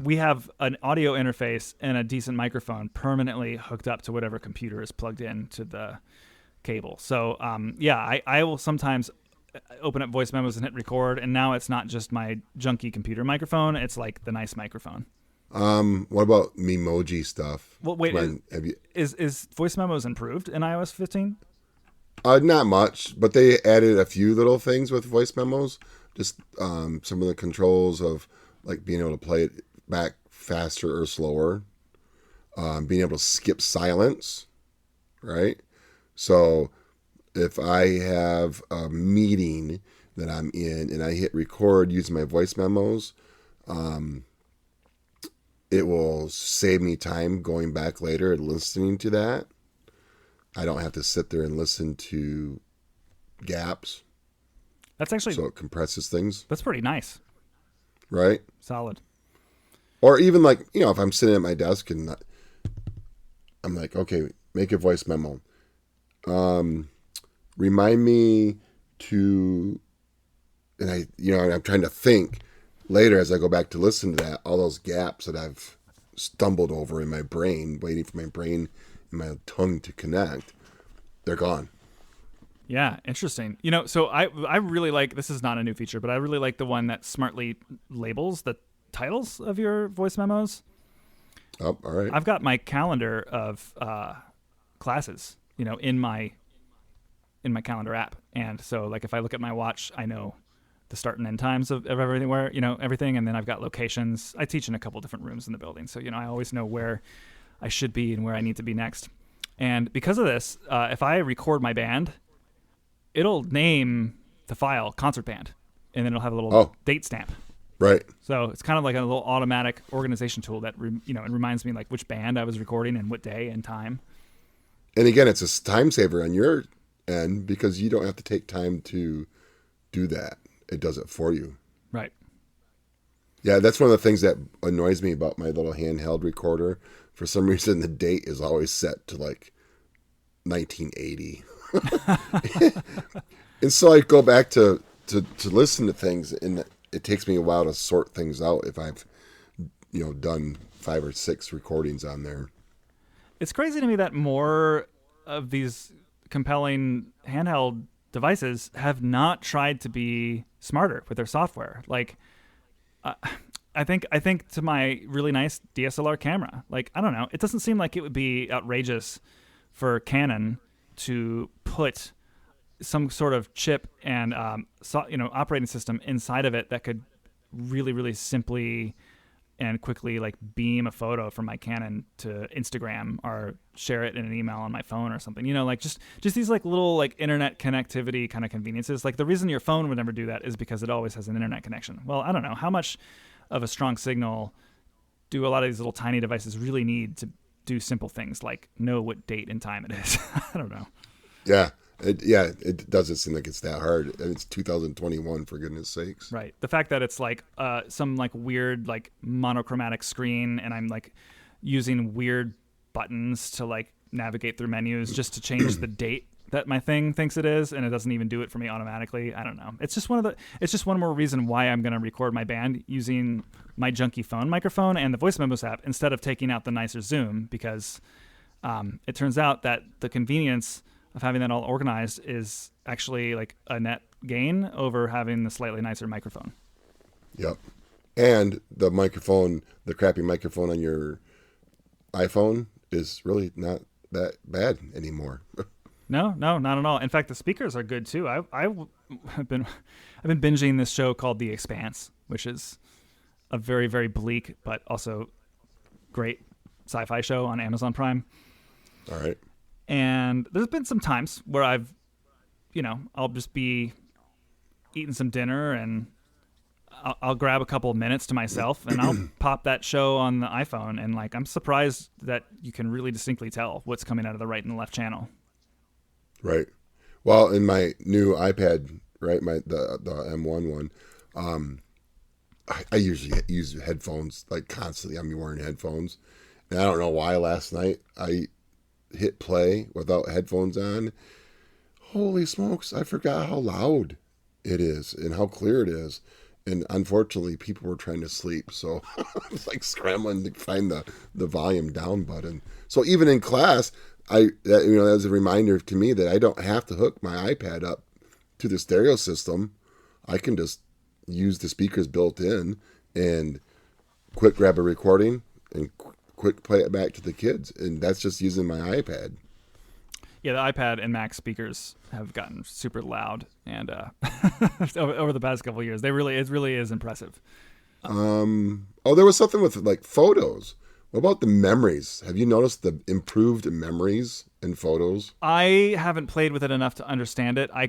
We have an audio interface and a decent microphone permanently hooked up to whatever computer is plugged in to the cable. So, I will sometimes open up voice memos and hit record, and now it's not just my junky computer microphone, it's like the nice microphone.
What about Memoji stuff?
Well, wait, is voice memos improved in iOS 15?
Not much, but they added a few little things with voice memos. Just some of the controls of like being able to play it back faster or slower, being able to skip silence, right? So if I have a meeting that I'm in and I hit record using my voice memos, it will save me time going back later and listening to that. I don't have to sit there and listen to gaps.
That's actually...
So it compresses things.
That's pretty nice.
right?
Solid.
Or even like, if I'm sitting at my desk and I'm like, okay, make a voice memo. Remind me to, and I'm trying to think later as I go back to listen to that, all those gaps that I've stumbled over in my brain, waiting for my brain and my tongue to connect, they're gone.
Yeah, interesting. So I really like, this is not a new feature, but I really like the one that smartly labels the titles of your voice memos.
Oh, all right.
I've got my calendar of classes, in my calendar app. And so like if I look at my watch, I know the start and end times of everything, everything. And then I've got locations. I teach in a couple different rooms in the building. So, I always know where I should be and where I need to be next. And because of this, if I record my band, it'll name the file concert band, and then it'll have a little date stamp.
Right.
So it's kind of like a little automatic organization tool that, it reminds me like which band I was recording and what day and time.
And again, it's a time saver on your end because you don't have to take time to do that. It does it for you.
Right.
Yeah, that's one of the things that annoys me about my little handheld recorder. For some reason, the date is always set to like 1980. And so I go back to listen to things, and it takes me a while to sort things out if I've done 5 or 6 recordings on there.
It's crazy to me that more of these compelling handheld devices have not tried to be smarter with their software. Like I think to my really nice DSLR camera, like I don't know, it doesn't seem like it would be outrageous for Canon to put some sort of chip and operating system inside of it that could really, really simply and quickly like beam a photo from my Canon to Instagram or share it in an email on my phone or something. Like just these like little like internet connectivity kind of conveniences. Like the reason your phone would never do that is because it always has an internet connection. Well, I don't know how much of a strong signal do a lot of these little tiny devices really need to do simple things like know what date and time it is. I don't know.
Yeah. It doesn't seem like it's that hard. And it's 2021, for goodness sakes.
Right. The fact that it's like some like weird like monochromatic screen, and I'm like using weird buttons to like navigate through menus just to change the date that my thing thinks it is, and it doesn't even do it for me automatically. I don't know. It's just one more reason why I'm going to record my band using my junky phone microphone and the Voice Memos app instead of taking out the nicer Zoom, because it turns out that the convenience of having that all organized is actually like a net gain over having the slightly nicer microphone.
Yep. And the microphone, the crappy microphone on your iPhone is really not that bad anymore.
No, not at all. In fact, the speakers are good too. I've been binging this show called The Expanse, which is a very, very bleak but also great sci-fi show on Amazon Prime.
All right.
And there's been some times where I'll just be eating some dinner and I'll grab a couple of minutes to myself and I'll pop that show on the iPhone, and like I'm surprised that you can really distinctly tell what's coming out of the right and the left channel.
Right. Well, in my new iPad, right, the M1 one, I usually use headphones like constantly. I'm wearing headphones, and I don't know why last night I hit play without headphones on. Holy smokes, I forgot how loud it is and how clear it is. And unfortunately, people were trying to sleep, so I was like scrambling to find the volume down button. So even in class, that was a reminder to me that I don't have to hook my iPad up to the stereo system. I can just use the speakers built in and quick grab a recording and quick play it back to the kids, and that's just using my iPad.
Yeah, the iPad and Mac speakers have gotten super loud, and over the past couple of years, it really is impressive.
There was something with like photos. What about the memories? Have you noticed the improved memories in photos?
I haven't played with it enough to understand it. I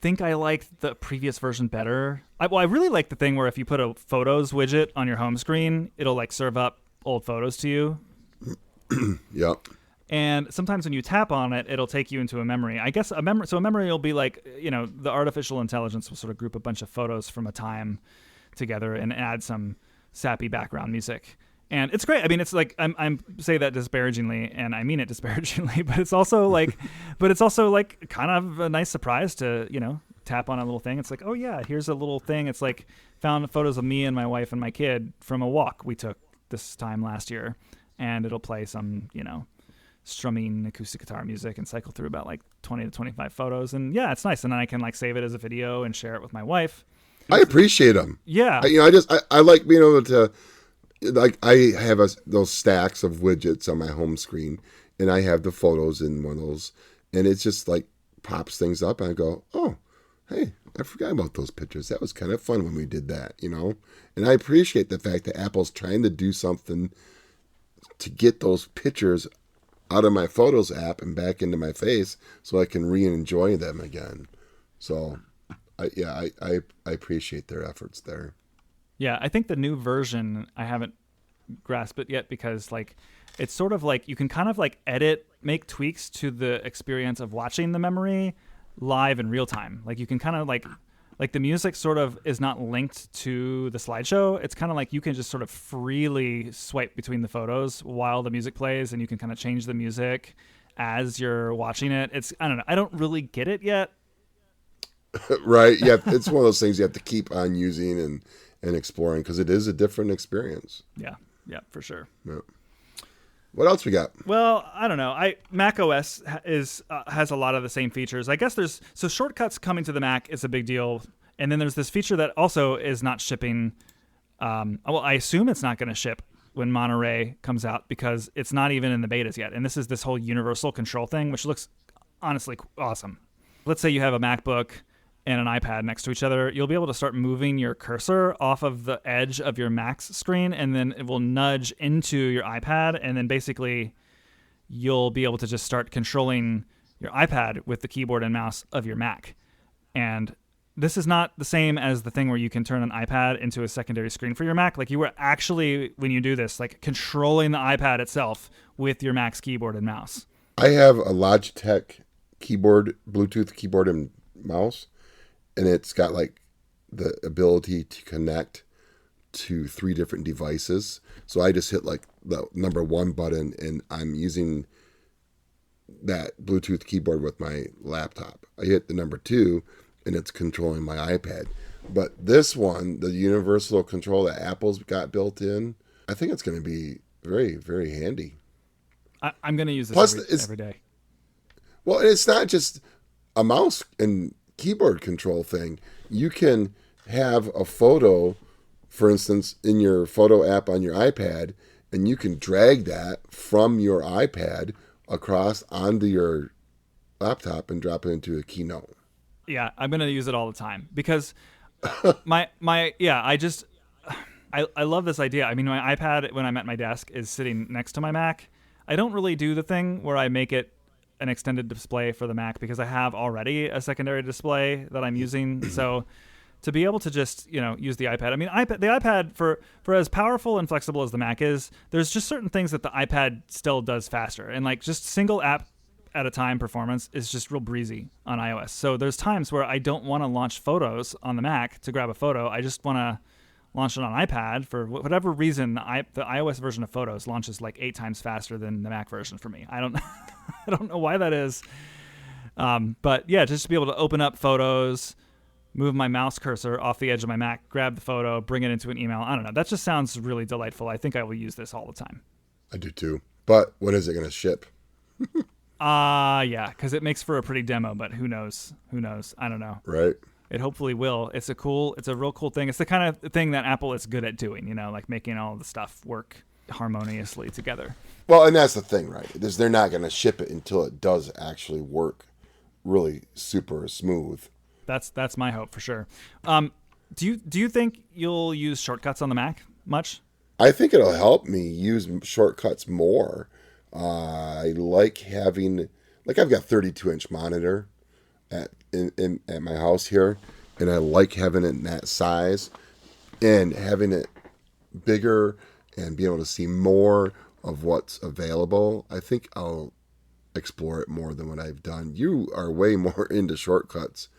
think I liked the previous version better. I really like the thing where if you put a photos widget on your home screen, it'll like serve up old photos to you.
Yep.
And sometimes when you tap on it, it'll take you into a memory. I guess a memory will be like, the artificial intelligence will sort of group a bunch of photos from a time together and add some sappy background music. And it's great. I mean, it's like I'm say that disparagingly, and I mean it disparagingly, but it's also like kind of a nice surprise to, you know, tap on a little thing. It's like, oh yeah, here's a little thing. It's like found photos of me and my wife and my kid from a walk we took this time last year, and it'll play some, you know, strumming acoustic guitar music and cycle through about like 20 to 25 photos. And yeah, it's nice. And then I can like save it as a video and share it with my wife.
I appreciate them.
Yeah.
I like being able to, like, I have those stacks of widgets on my home screen, and I have the photos in one of those, and it just like pops things up, and I go, oh, hey, I forgot about those pictures. That was kind of fun when we did that, you know? And I appreciate the fact that Apple's trying to do something to get those pictures out of my Photos app and back into my face so I can re-enjoy them again. So, I appreciate their efforts there.
Yeah, I think the new version, I haven't grasped it yet because like it's sort of like you can kind of like make tweaks to the experience of watching the memory live in real time. Like you can kind of like the music sort of is not linked to the slideshow. It's kind of like you can just sort of freely swipe between the photos while the music plays, and you can kind of change the music as you're watching it. I don't know. I don't really get it yet.
Right. Yeah. It's one of those things you have to keep on using and exploring because it is a different experience.
Yeah, for sure.
Yeah. What else we got?
Well, I don't know. macOS has a lot of the same features. I guess so shortcuts coming to the Mac is a big deal, and then there's this feature that also is not shipping. Well, I assume it's not going to ship when Monterey comes out because it's not even in the betas yet. And this is this whole universal control thing, which looks honestly awesome. Let's say you have a MacBook and an iPad next to each other, you'll be able to start moving your cursor off of the edge of your Mac's screen, and then it will nudge into your iPad, and then basically you'll be able to just start controlling your iPad with the keyboard and mouse of your Mac. And this is not the same as the thing where you can turn an iPad into a secondary screen for your Mac. Like you were actually, when you do this, like controlling the iPad itself with your Mac's keyboard and mouse.
I have a Logitech keyboard, Bluetooth keyboard and mouse, and it's got like the ability to connect to 3 different devices. So I just hit like the number 1 button, and I'm using that Bluetooth keyboard with my laptop. I hit the number 2, and it's controlling my iPad. But this one, the universal control that Apple's got built in, I think it's going to be very, very handy.
I'm going to use this every day.
Well, it's not just a mouse and keyboard control thing. You can have a photo, for instance, in your photo app on your iPad, and you can drag that from your iPad across onto your laptop and drop it into a Keynote.
Yeah, I'm going to use it all the time because I love this idea. I mean, my iPad, when I'm at my desk, is sitting next to my Mac. I don't really do the thing where I make it an extended display for the Mac because I have already a secondary display that I'm using. So to be able to just, use the iPad. I mean, the iPad, for as powerful and flexible as the Mac is, there's just certain things that the iPad still does faster. And like just single app at a time performance is just real breezy on iOS. So there's times where I don't want to launch photos on the Mac to grab a photo. I just want to launch it on iPad. For whatever reason, the iOS version of Photos launches like 8 times faster than the Mac version for me. I don't know why that is. But yeah, just to be able to open up Photos, move my mouse cursor off the edge of my Mac, grab the photo, bring it into an email. I don't know. That just sounds really delightful. I think I will use this all the time.
I do too. But when is it going to ship?
Yeah, because it makes for a pretty demo, but who knows? I don't know.
Right.
It hopefully will. It's a real cool thing. It's the kind of thing that Apple is good at doing, like making all the stuff work harmoniously together.
Well, and that's the thing, right? Is they're not going to ship it until it does actually work really super smooth.
That's my hope for sure. Do you think you'll use shortcuts on the Mac much?
I think it'll help me use shortcuts more. I like having, I've got 32-inch monitor at my house here, and I like having it in that size and having it bigger and be able to see more of what's available. I think I'll explore it more than what I've done. You are way more into shortcuts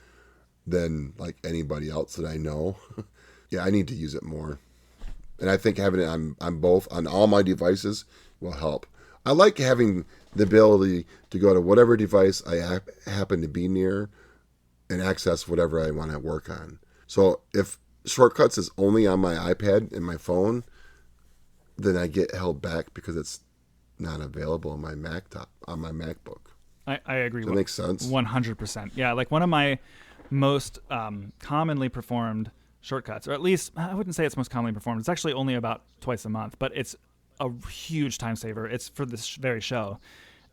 than like anybody else that I know. Yeah, I need to use it more. And I think having it on all my devices will help. I like having the ability to go to whatever device I happen to be near and access whatever I want to work on. So if Shortcuts is only on my iPad and my phone, then I get held back because it's not available on my on my MacBook.
I agree.
That makes sense.
100%. Yeah, like one of my most commonly performed shortcuts, or at least I wouldn't say it's most commonly performed. It's actually only about twice a month, but it's a huge time saver. It's for this very show,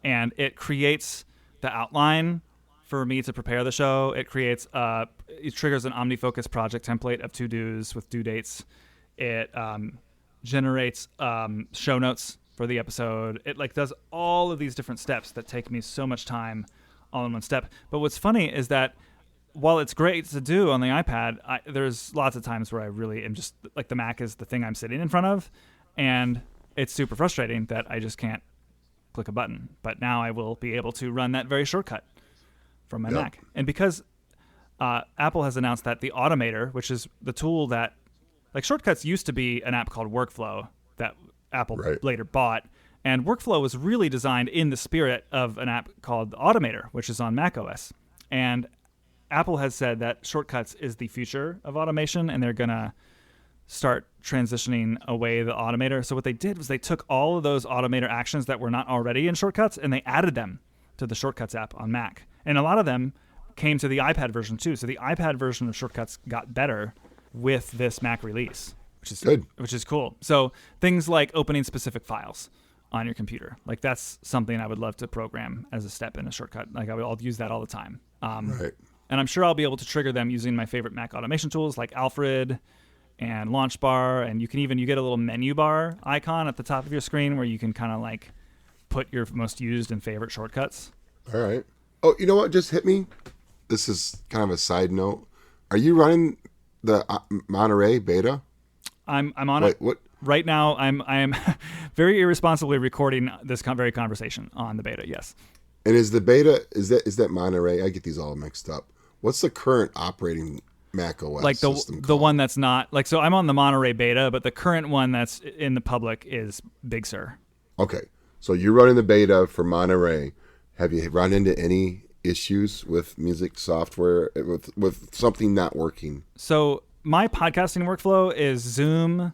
and it creates the outline for me to prepare the show. It creates it triggers an OmniFocus project template of to-dos with due dates. It generates show notes for the episode. It like does all of these different steps that take me so much time all in one step. But what's funny is that while it's great to do on the iPad, there's lots of times where I really am just like the Mac is the thing I'm sitting in front of, and it's super frustrating that I just can't click a button. But now I will be able to run that very shortcut from my Mac. And because Apple has announced that the Automator, which is the tool that, like Shortcuts used to be an app called Workflow that Apple later bought. And Workflow was really designed in the spirit of an app called Automator, which is on macOS. And Apple has said that Shortcuts is the future of automation, and they're going to start transitioning away the Automator. So what they did was they took all of those Automator actions that were not already in Shortcuts, and they added them to the Shortcuts app on Mac. And a lot of them came to the iPad version too. So the iPad version of Shortcuts got better with this Mac release, which is good, which is cool. So things like opening specific files on your computer, like that's something I would love to program as a step in a shortcut. Like I'll use that all the time. And I'm sure I'll be able to trigger them using my favorite Mac automation tools like Alfred and Launch Bar. And you get a little menu bar icon at the top of your screen where you can kind of like put your most used and favorite shortcuts.
All right. Oh, you know what just hit me? This is kind of a side note. Are you running the Monterey beta?
I'm on it. What? Right now, I am very irresponsibly recording this very conversation on the beta. Yes.
And is the beta is that Monterey? I get these all mixed up. What's the current operating macOS
like
system
the one that's not like? So I'm on the Monterey beta, but the current one that's in the public is Big Sur.
Okay, so you're running the beta for Monterey. Have you run into any issues with music software with something not working?
So my podcasting workflow is Zoom,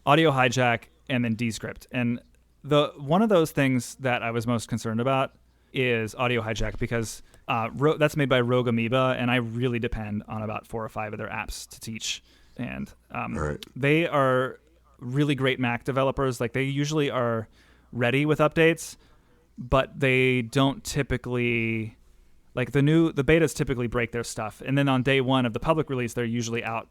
Audio Hijack, and then Descript. And one of those things that I was most concerned about is Audio Hijack because that's made by Rogue Amoeba, and I really depend on about 4 or 5 of their apps to teach. And they are really great Mac developers. Like they usually are ready with updates, but they don't typically like the betas typically break their stuff. And then on day one of the public release, they're usually out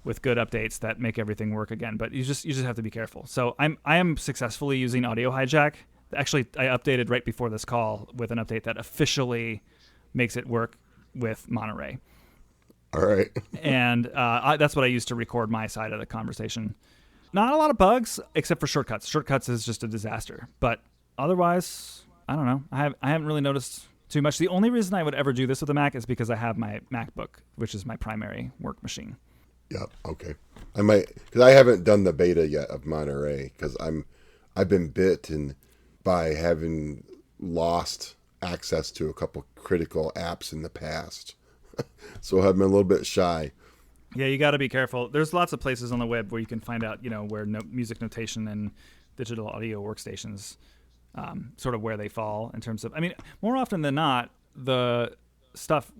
with good updates that make everything work again. But you just have to be careful. So I am successfully using Audio Hijack. Actually, I updated right before this call with an update that officially makes it work with Monterey.
All right.
And that's what I use to record my side of the conversation. Not a lot of bugs, except for Shortcuts. Shortcuts is just a disaster. But otherwise, I don't know. I haven't really noticed too much. The only reason I would ever do this with a Mac is because I have my MacBook, which is my primary work machine.
Yeah. Okay. I might, because I haven't done the beta yet of Monterey because I've been bitten by having lost access to a couple critical apps in the past. So I've been a little bit shy.
Yeah, you got to be careful. There's lots of places on the web where you can find out, where music notation and digital audio workstations, sort of where they fall in terms of, more often than not, the stuff,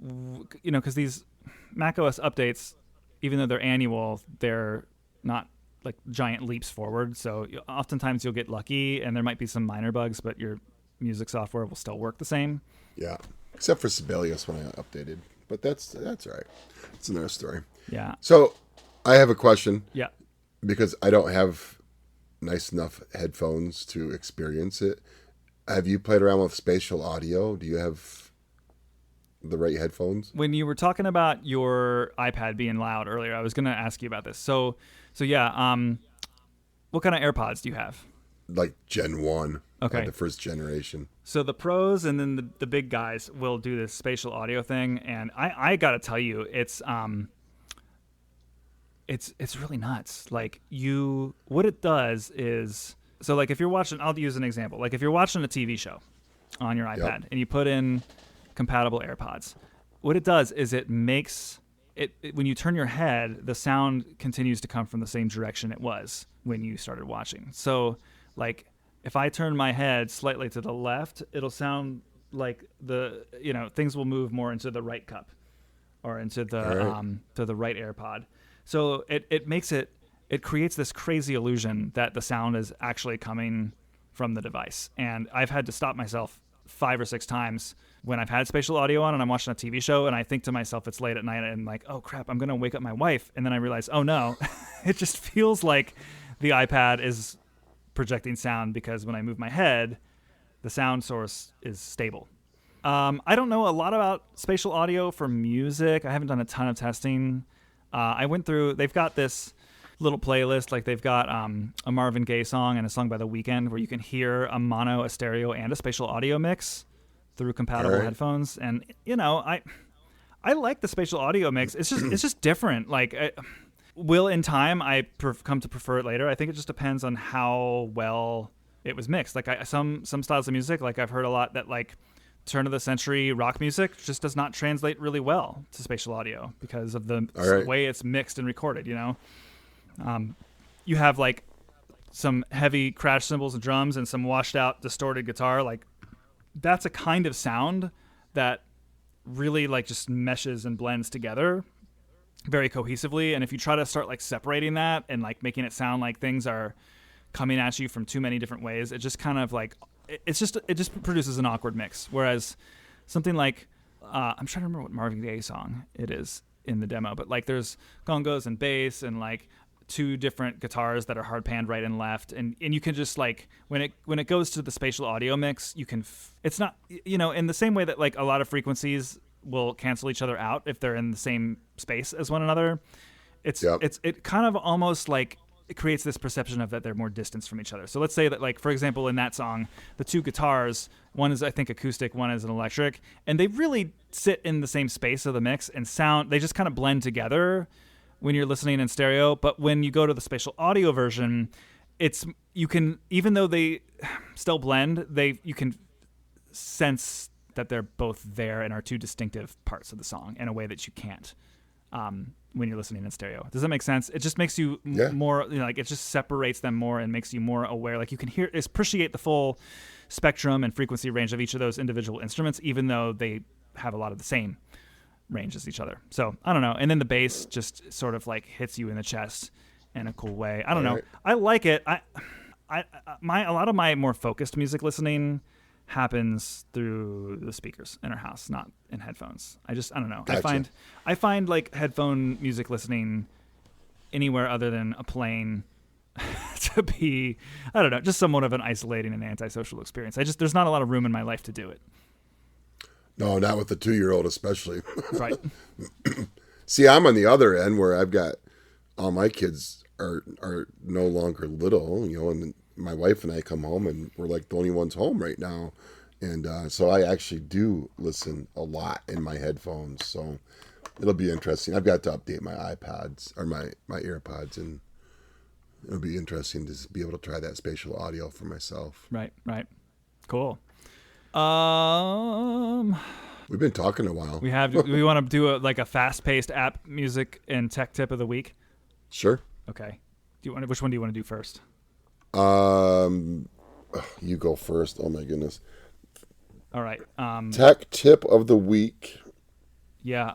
because these macOS updates, even though they're annual, they're not like giant leaps forward. So oftentimes you'll get lucky and there might be some minor bugs, but your music software will still work the same.
Yeah, except for Sibelius when I updated. But that's all right. It's another story.
Yeah.
So I have a question.
Yeah.
Because I don't have nice enough headphones to experience it. Have you played around with spatial audio? Do you have the right headphones?
When you were talking about your iPad being loud earlier, I was going to ask you about this. So yeah, what kind of AirPods do you have?
Like Gen 1.
Okay.
The first generation. So
the pros and then the big guys will do this spatial audio thing. And I got to tell you, it's it's really nuts. Like what it does is, so like if you're watching, I'll use an example. Like if you're watching a TV show on your iPad and you put in compatible AirPods, what it does is it makes it when you turn your head, the sound continues to come from the same direction it was when you started watching. So like if I turn my head slightly to the left, it'll sound like things will move more into the right cup or into the to the right AirPod. So it creates this crazy illusion that the sound is actually coming from the device. And I've had to stop myself 5 or 6 times when I've had spatial audio on and I'm watching a TV show and I think to myself it's late at night and like, oh crap, I'm going to wake up my wife. And then I realize, oh no, it just feels like the iPad is projecting sound because when I move my head, the sound source is stable. I don't know a lot about spatial audio for music. I haven't done a ton of testing. I went through, they've got this little playlist, like they've got a Marvin Gaye song and a song by The Weeknd where you can hear a mono, a stereo, and a spatial audio mix through compatible headphones. And, I like the spatial audio mix. It's just different. Like, will in time I come to prefer it later? I think it just depends on how well it was mixed. Like some styles of music, like I've heard a lot that like turn of the century rock music just does not translate really well to spatial audio because of the way it's mixed and recorded, you have like some heavy crash cymbals and drums and some washed out distorted guitar. Like that's a kind of sound that really like just meshes and blends together very cohesively. And if you try to start like separating that and like making it sound like things are coming at you from too many different ways, it just kind of like it just produces an awkward mix. Whereas something like I'm trying to remember what Marvin Gaye song it is in the demo, but like there's gongos and bass and like 2 different guitars that are hard panned right and left, and you can just like when it goes to the spatial audio mix, you can it's not in the same way that like a lot of frequencies will cancel each other out if they're in the same space as one another. It kind of almost like it creates this perception of that they're more distanced from each other. So let's say that, like, for example, in that song, the 2 guitars, one is, I think, acoustic, one is an electric, and they really sit in the same space of the mix and they just kind of blend together when you're listening in stereo. But when you go to the spatial audio version, you can, even though they still blend, you can sense that they're both there and are 2 distinctive parts of the song in a way that you can't when you're listening in stereo. Does that make sense? It just makes you more, like it just separates them more and makes you more aware. Like you can appreciate the full spectrum and frequency range of each of those individual instruments, even though they have a lot of the same range as each other. So I don't know. And then the bass just sort of like hits you in the chest in a cool way. I don't know. Right. I like it. A lot of my more focused music listening happens through the speakers in our house, not in headphones. I don't know. Gotcha. I find like headphone music listening anywhere other than a plane to be, I don't know, just somewhat of an isolating and antisocial experience. There's not a lot of room in my life to do it.
No, not with the 2-year-old especially.
Right.
See, I'm on the other end where I've got all my kids are no longer little, and my wife and I come home and we're like the only ones home right now. And so I actually do listen a lot in my headphones. So it'll be interesting. I've got to update my iPads or my AirPods, and it'll be interesting to be able to try that spatial audio for myself.
Right. Cool.
We've been talking a while.
We have. We want to do a fast-paced app music and tech tip of the week.
Sure.
Okay. Which one do you want to do first?
You go first. Oh my goodness.
All right.
Tech tip of the week.
Yeah,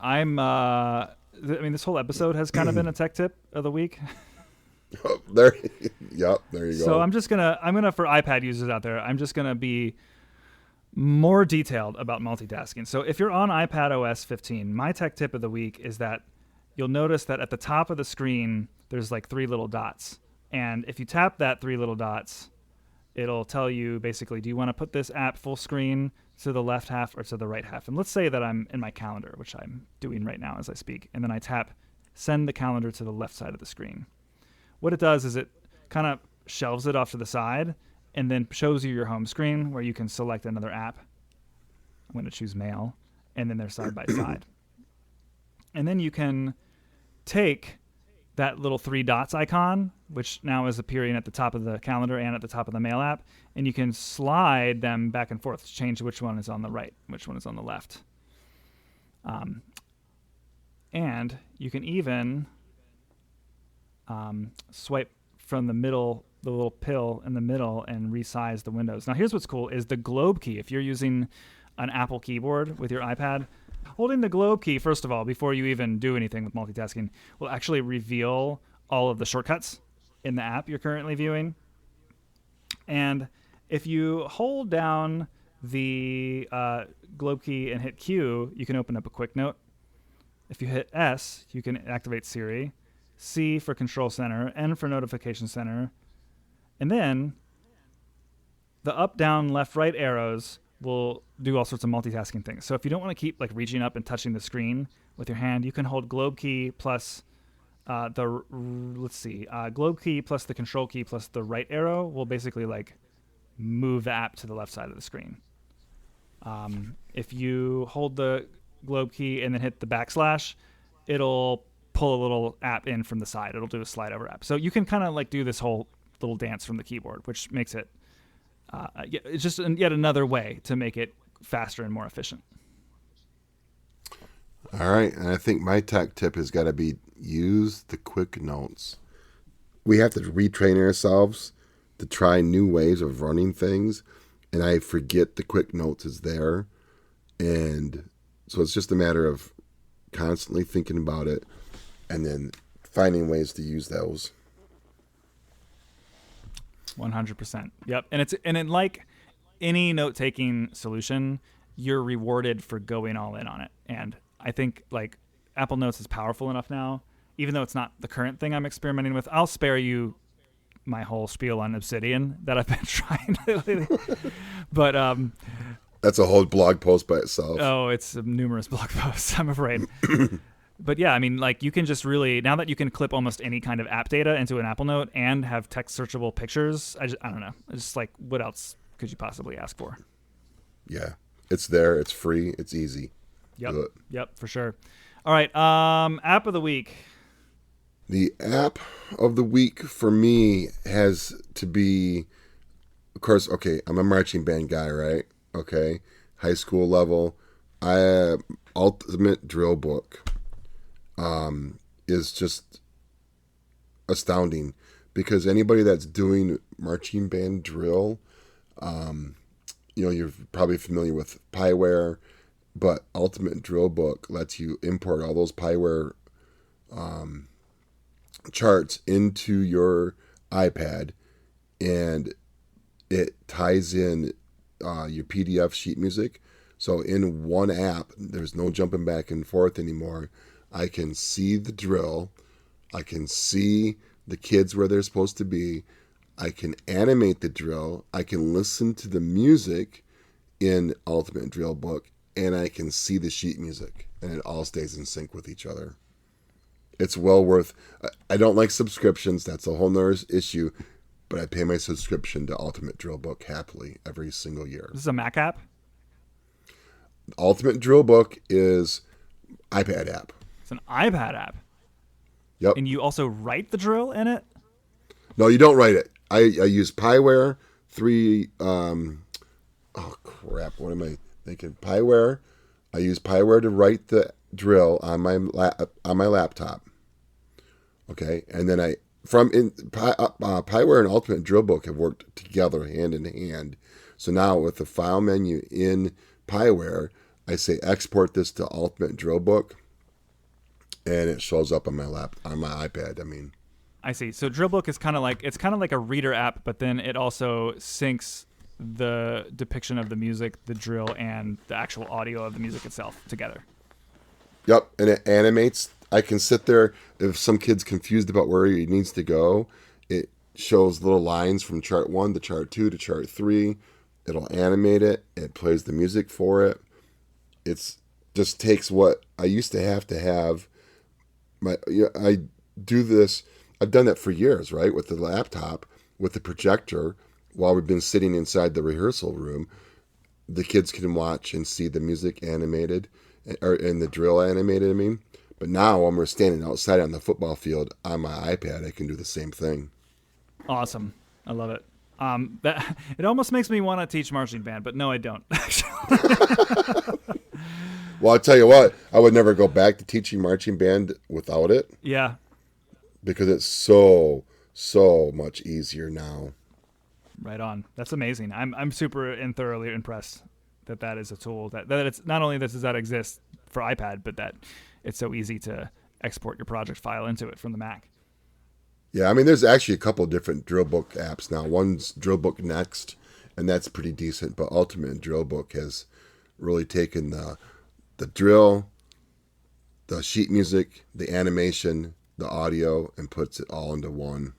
this whole episode has kind of been a tech tip of the week.
Oh, there you go.
So I'm gonna for iPad users out there, I'm just gonna be more detailed about multitasking. So if you're on iPadOS 15, my tech tip of the week is that you'll notice that at the top of the screen there's like 3 little dots. And if you tap that 3 little dots, it'll tell you basically, do you want to put this app full screen to the left half or to the right half? And let's say that I'm in my calendar, which I'm doing right now as I speak. And then I tap send the calendar to the left side of the screen. What it does is it kind of shelves it off to the side and then shows you your home screen where you can select another app. I'm going to choose Mail. And then they're side by side. And then you can take that little 3 dots icon, which now is appearing at the top of the calendar and at the top of the Mail app, and you can slide them back and forth to change which one is on the right, which one is on the left. And you can even swipe from the middle, the little pill in the middle, and resize the windows. Now, here's what's cool is the globe key. If you're using an Apple keyboard with your iPad, holding the globe key, first of all, before you even do anything with multitasking, will actually reveal all of the shortcuts in the app you're currently viewing. And if you hold down the globe key and hit Q, you can open up a quick note. If you hit S, you can activate Siri, C for Control Center, N for Notification Center, and then the up, down, left, right arrows will do all sorts of multitasking things. So if you don't want to keep like reaching up and touching the screen with your hand, you can hold globe key plus globe key plus the control key plus the right arrow will basically like move the app to the left side of the screen. If you hold the globe key and then hit the backslash, it'll pull a little app in from the side. It'll do a slide over app. So you can kind of like do this whole little dance from the keyboard, which makes it it's just yet another way to make it faster and more efficient.
All right, and I think my tech tip has got to be use the quick notes. We have to retrain ourselves to try new ways of running things, and I forget the quick notes is there, and so it's just a matter of constantly thinking about it and then finding ways to use those.
100%. Yep. And like any note-taking solution, you're rewarded for going all in on it. And I think like Apple Notes is powerful enough now, even though it's not the current thing I'm experimenting with. I'll spare you my whole spiel on Obsidian that I've been trying lately. But
that's a whole blog post by itself.
Oh, it's numerous blog posts, I'm afraid. But yeah, I mean, like you can just really, now that you can clip almost any kind of app data into an Apple Note and have text searchable pictures, I don't know. It's just like, what else could you possibly ask for?
Yeah, it's there. It's free. It's easy.
Yep, for sure. All right, app of the week.
The app of the week for me has to be, of course, okay, I'm a marching band guy, right? Okay, high school level. Ultimate Drill Book is just astounding because anybody that's doing marching band drill, you're probably familiar with Pyware, but Ultimate Drill Book lets you import all those Pyware charts into your iPad, and it ties in your PDF sheet music. So in one app, there's no jumping back and forth anymore. I can see the drill. I can see the kids where they're supposed to be. I can animate the drill. I can listen to the music in Ultimate Drill Book, and I can see the sheet music, and it all stays in sync with each other. It's well worth. I don't like subscriptions. That's a whole nother issue, but I pay my subscription to Ultimate Drill Book happily every single year.
This is a Mac app?
Ultimate Drill Book is iPad app.
It's an iPad app.
Yep.
And you also write the drill in it?
No, you don't write it. I use Pyware 3. Oh crap! What am I thinking? Pyware. I use Pyware to write the drill on my laptop. Okay, and then Pyware and Ultimate Drill Book have worked together hand in hand. So now with the file menu in Pyware, I say export this to Ultimate Drill Book, and it shows up on my iPad.
I see. So Drill Book is kind of like a reader app, but then it also syncs the depiction of the music, the drill, and the actual audio of the music itself together.
Yep, and it animates. I can sit there if some kid's confused about where he needs to go. It shows little lines from chart 1 to chart 2 to chart 3. It'll animate it. It plays the music for it. It's just takes what I used to have. I do this. I've done that for years, right? With the laptop, with the projector, while we've been sitting inside the rehearsal room, the kids can watch and see the music animated, and the drill animated. But But now when we're standing outside on the football field on my iPad, I can do the same thing.
Awesome. I love it. It almost makes me want to teach marching band, but no, I don't.
Well, I'll tell you what, I would never go back to teaching marching band without it.
Yeah.
Because it's so much easier now.
Right on. That's amazing. I'm super and thoroughly impressed that is a tool that it's not only does that exist for iPad, but that it's so easy to export your project file into it from the Mac.
Yeah, I mean, there's actually a couple of different drill book apps now. One's Drillbook Next, and that's pretty decent. But Ultimate Drillbook has really taken the drill, the sheet music, the animation, the audio, and puts it all into one.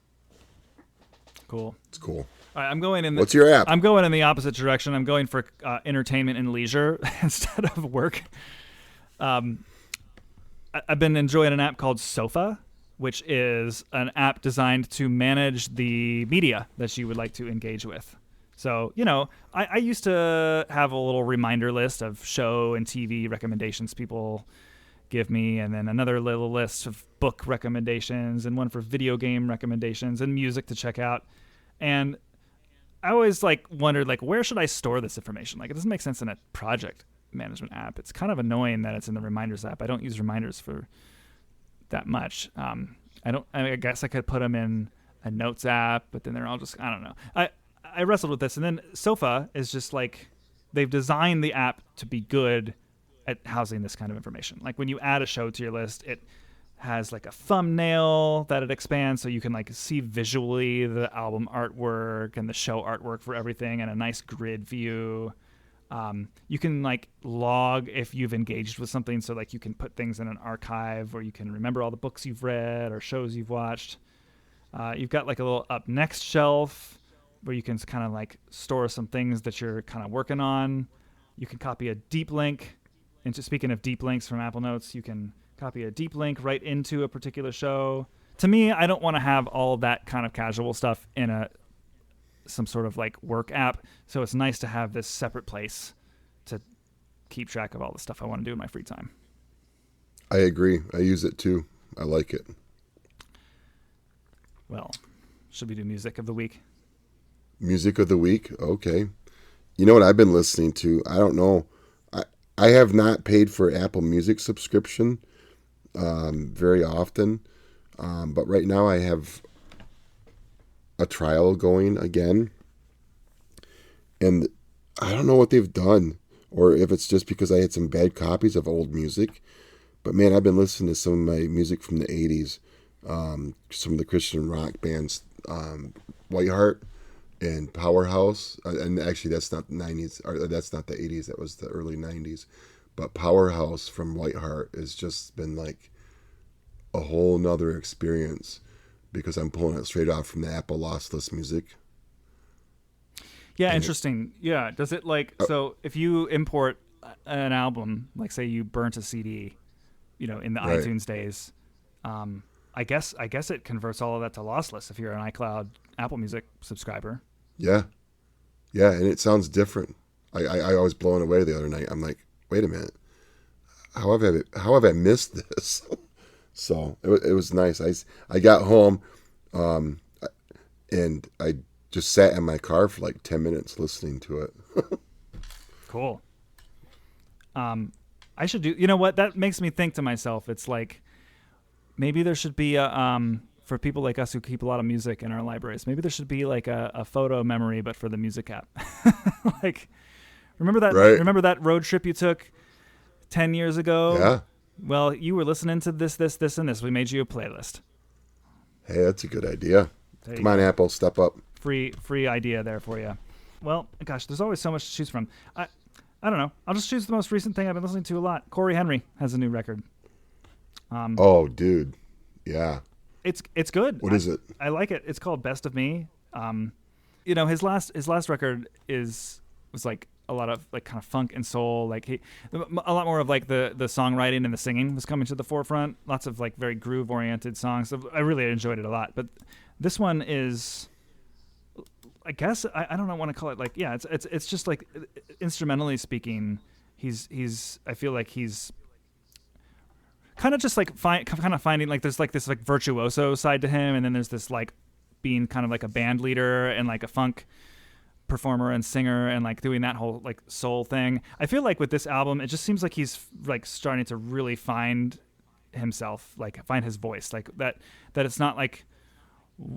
Cool.
It's cool.
All right, I'm going in.
What's your app?
I'm going in the opposite direction. I'm going for entertainment and leisure instead of work. I've been enjoying an app called Sofa, which is an app designed to manage the media that you would like to engage with. So, I used to have a little reminder list of show and TV recommendations people give me, and then another little list of book recommendations, and one for video game recommendations and music to check out. And I always wondered where should I store this information? It doesn't make sense in a project management app. It's kind of annoying that it's in the reminders app. I don't use reminders for that much. I guess I could put them in a notes app, but then they're all just, I don't know. I wrestled with this, and then Sofa is just they've designed the app to be good at housing this kind of information. When you add a show to your list, it has a thumbnail that it expands so you can see visually the album artwork and the show artwork for everything, and a nice grid view. You can log if you've engaged with something, so you can put things in an archive, or you can remember all the books you've read or shows you've watched. You've got a little up next shelf where you can kind of store some things that you're kind of working on. You can copy a deep link. And speaking of deep links from Apple Notes, you can copy a deep link right into a particular show. To me, I don't want to have all that kind of casual stuff in some sort of work app. So it's nice to have this separate place to keep track of all the stuff I want to do in my free time.
I agree. I use it too. I like it.
Well, should we do music of the week?
Music of the week? Okay. You know what I've been listening to? I don't know. I have not paid for Apple Music subscription very often. But right now I have a trial going again. And I don't know what they've done, or if it's just because I had some bad copies of old music. But man, I've been listening to some of my music from the 80s. Some of the Christian rock bands, Whiteheart and Powerhouse. And actually that's not the 90s, or that's not the 80s, that was the early 90s. But Powerhouse from Whiteheart has just been a whole nother experience, because I'm pulling it straight off from the Apple lossless music.
Yeah, interesting. Yeah, does it so if you import an album, say you burnt a CD, in the
Right.
iTunes days, I guess it converts all of that to lossless if you're an iCloud Apple Music subscriber.
Yeah, and it sounds different. I was blown away the other night. I'm like, wait a minute, how have I missed this? So it was nice. I got home, and I just sat in my car for 10 minutes listening to it.
Cool. I should do. You know what? That makes me think to myself. It's maybe there should be a for people like us who keep a lot of music in our libraries. Maybe there should be a photo memory, but for the music app. Remember that?
Right.
Remember that road trip you took 10 years ago?
Yeah.
Well, you were listening to this, and this. We made you a playlist.
Hey, that's a good idea.
There
Come on, Apple, step up.
Free idea there for you. Well, gosh, there's always so much to choose from. I don't know. I'll just choose the most recent thing I've been listening to a lot. Corey Henry has a new record.
Oh, dude. Yeah.
It's good.
What is it?
I like it. It's called Best of Me. His last record was a lot of kind of funk and soul. A lot more of the songwriting and the singing was coming to the forefront. Lots of very groove oriented songs. I really enjoyed it a lot. But this one is, I guess I don't know want to call it it's just instrumentally speaking, he's I feel like he's kind of just like finding like there's like this like virtuoso side to him, and then there's this like being kind of like a band leader and like a funk performer and singer and like doing that whole like soul thing. I feel like with this album, it just seems like he's like starting to really find himself, like find his voice, like that it's not like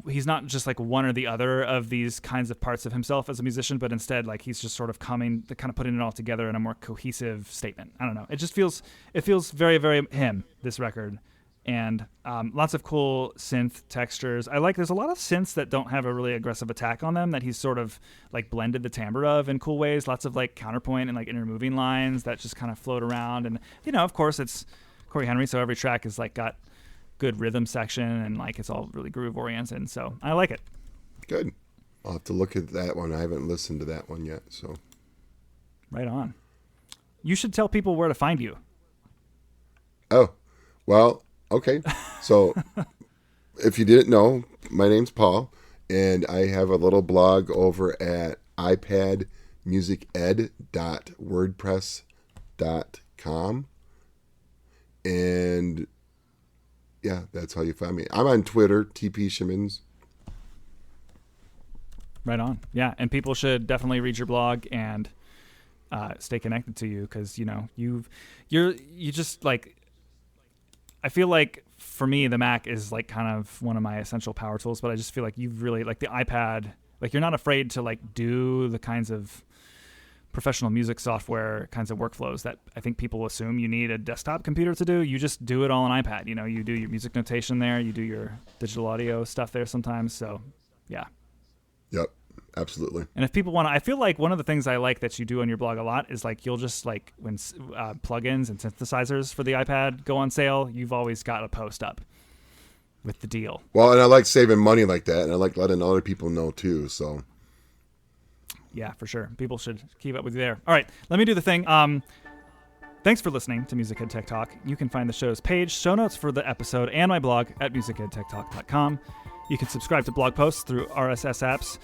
he's not just like one or the other of these kinds of parts of himself as a musician, but instead like he's just sort of kind of putting it all together in a more cohesive statement. I don't know. It feels very, very him, this record. And lots of cool synth textures. There's a lot of synths that don't have a really aggressive attack on them that he's sort of like blended the timbre of in cool ways. Lots of like counterpoint and like intermoving lines that just kind of float around. And, of course it's Corey Henry, so every track is like got good rhythm section and like it's all really groove oriented. So I like it.
Good. I'll have to look at that one. I haven't listened to that one yet. So
right on. You should tell people where to find you.
Oh, well, okay. So if you didn't know, my name's Paul, and I have a little blog over at iPadmusicEd.wordpress.com. And yeah, that's how you find me. I'm on Twitter, TP Shimmons.
Right on. Yeah, and people should definitely read your blog and stay connected to you because, you just like, I feel like for me, the Mac is like kind of one of my essential power tools, but I just feel like you've really like the iPad, like you're not afraid to like do the kinds of professional music software kinds of workflows that I think people assume you need a desktop computer to do. You just do it all on iPad. You do your music notation there, you do your digital audio stuff there sometimes. So yeah.
Yep. Absolutely.
And if people want to, I feel like one of the things I like that you do on your blog a lot is like you'll just like when plugins and synthesizers for the iPad go on sale, you've always got a post up with the deal.
Well, and I like saving money like that, and I like letting other people know too. So
yeah, for sure. People should keep up with you there. All right, let me do the thing. Thanks for listening to Music Ed Tech Talk. You can find the show's page, show notes for the episode, and my blog at musicedtechtalk.com. You can subscribe to blog posts through RSS apps,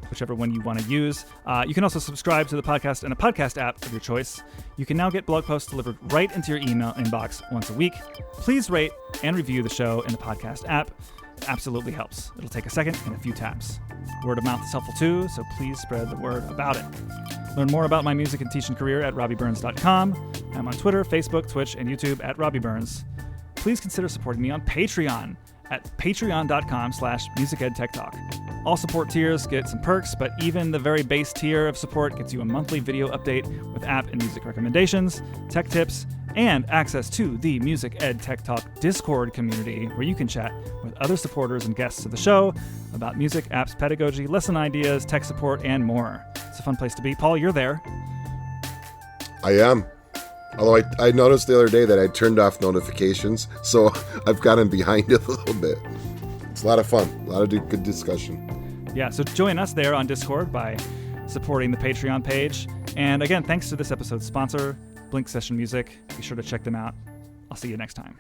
whichever one you want to use. You can also subscribe to the podcast in a podcast app of your choice. You can now get blog posts delivered right into your email inbox once a week. Please rate and review the show in the podcast app. It absolutely helps. It'll take a second and a few taps. Word of mouth is helpful too, so please spread the word about it. Learn more about my music and teaching career at robbyburns.com. I'm on Twitter, Facebook, Twitch, and YouTube at Robby Burns. Please consider supporting me on Patreon at patreon.com/musicedtechtalk. All support tiers get some perks, but even the very base tier of support gets you a monthly video update with app and music recommendations, tech tips, and access to the Music Ed Tech Talk Discord community where you can chat with other supporters and guests of the show about music, apps, pedagogy, lesson ideas, tech support, and more. It's a fun place to be. Paul, you're there.
I am. Although I noticed the other day that I turned off notifications, so I've gotten behind it a little bit. It's a lot of fun. A lot of good discussion.
Yeah, so join us there on Discord by supporting the Patreon page. And again, thanks to this episode's sponsor, Blink Session Music. Be sure to check them out. I'll see you next time.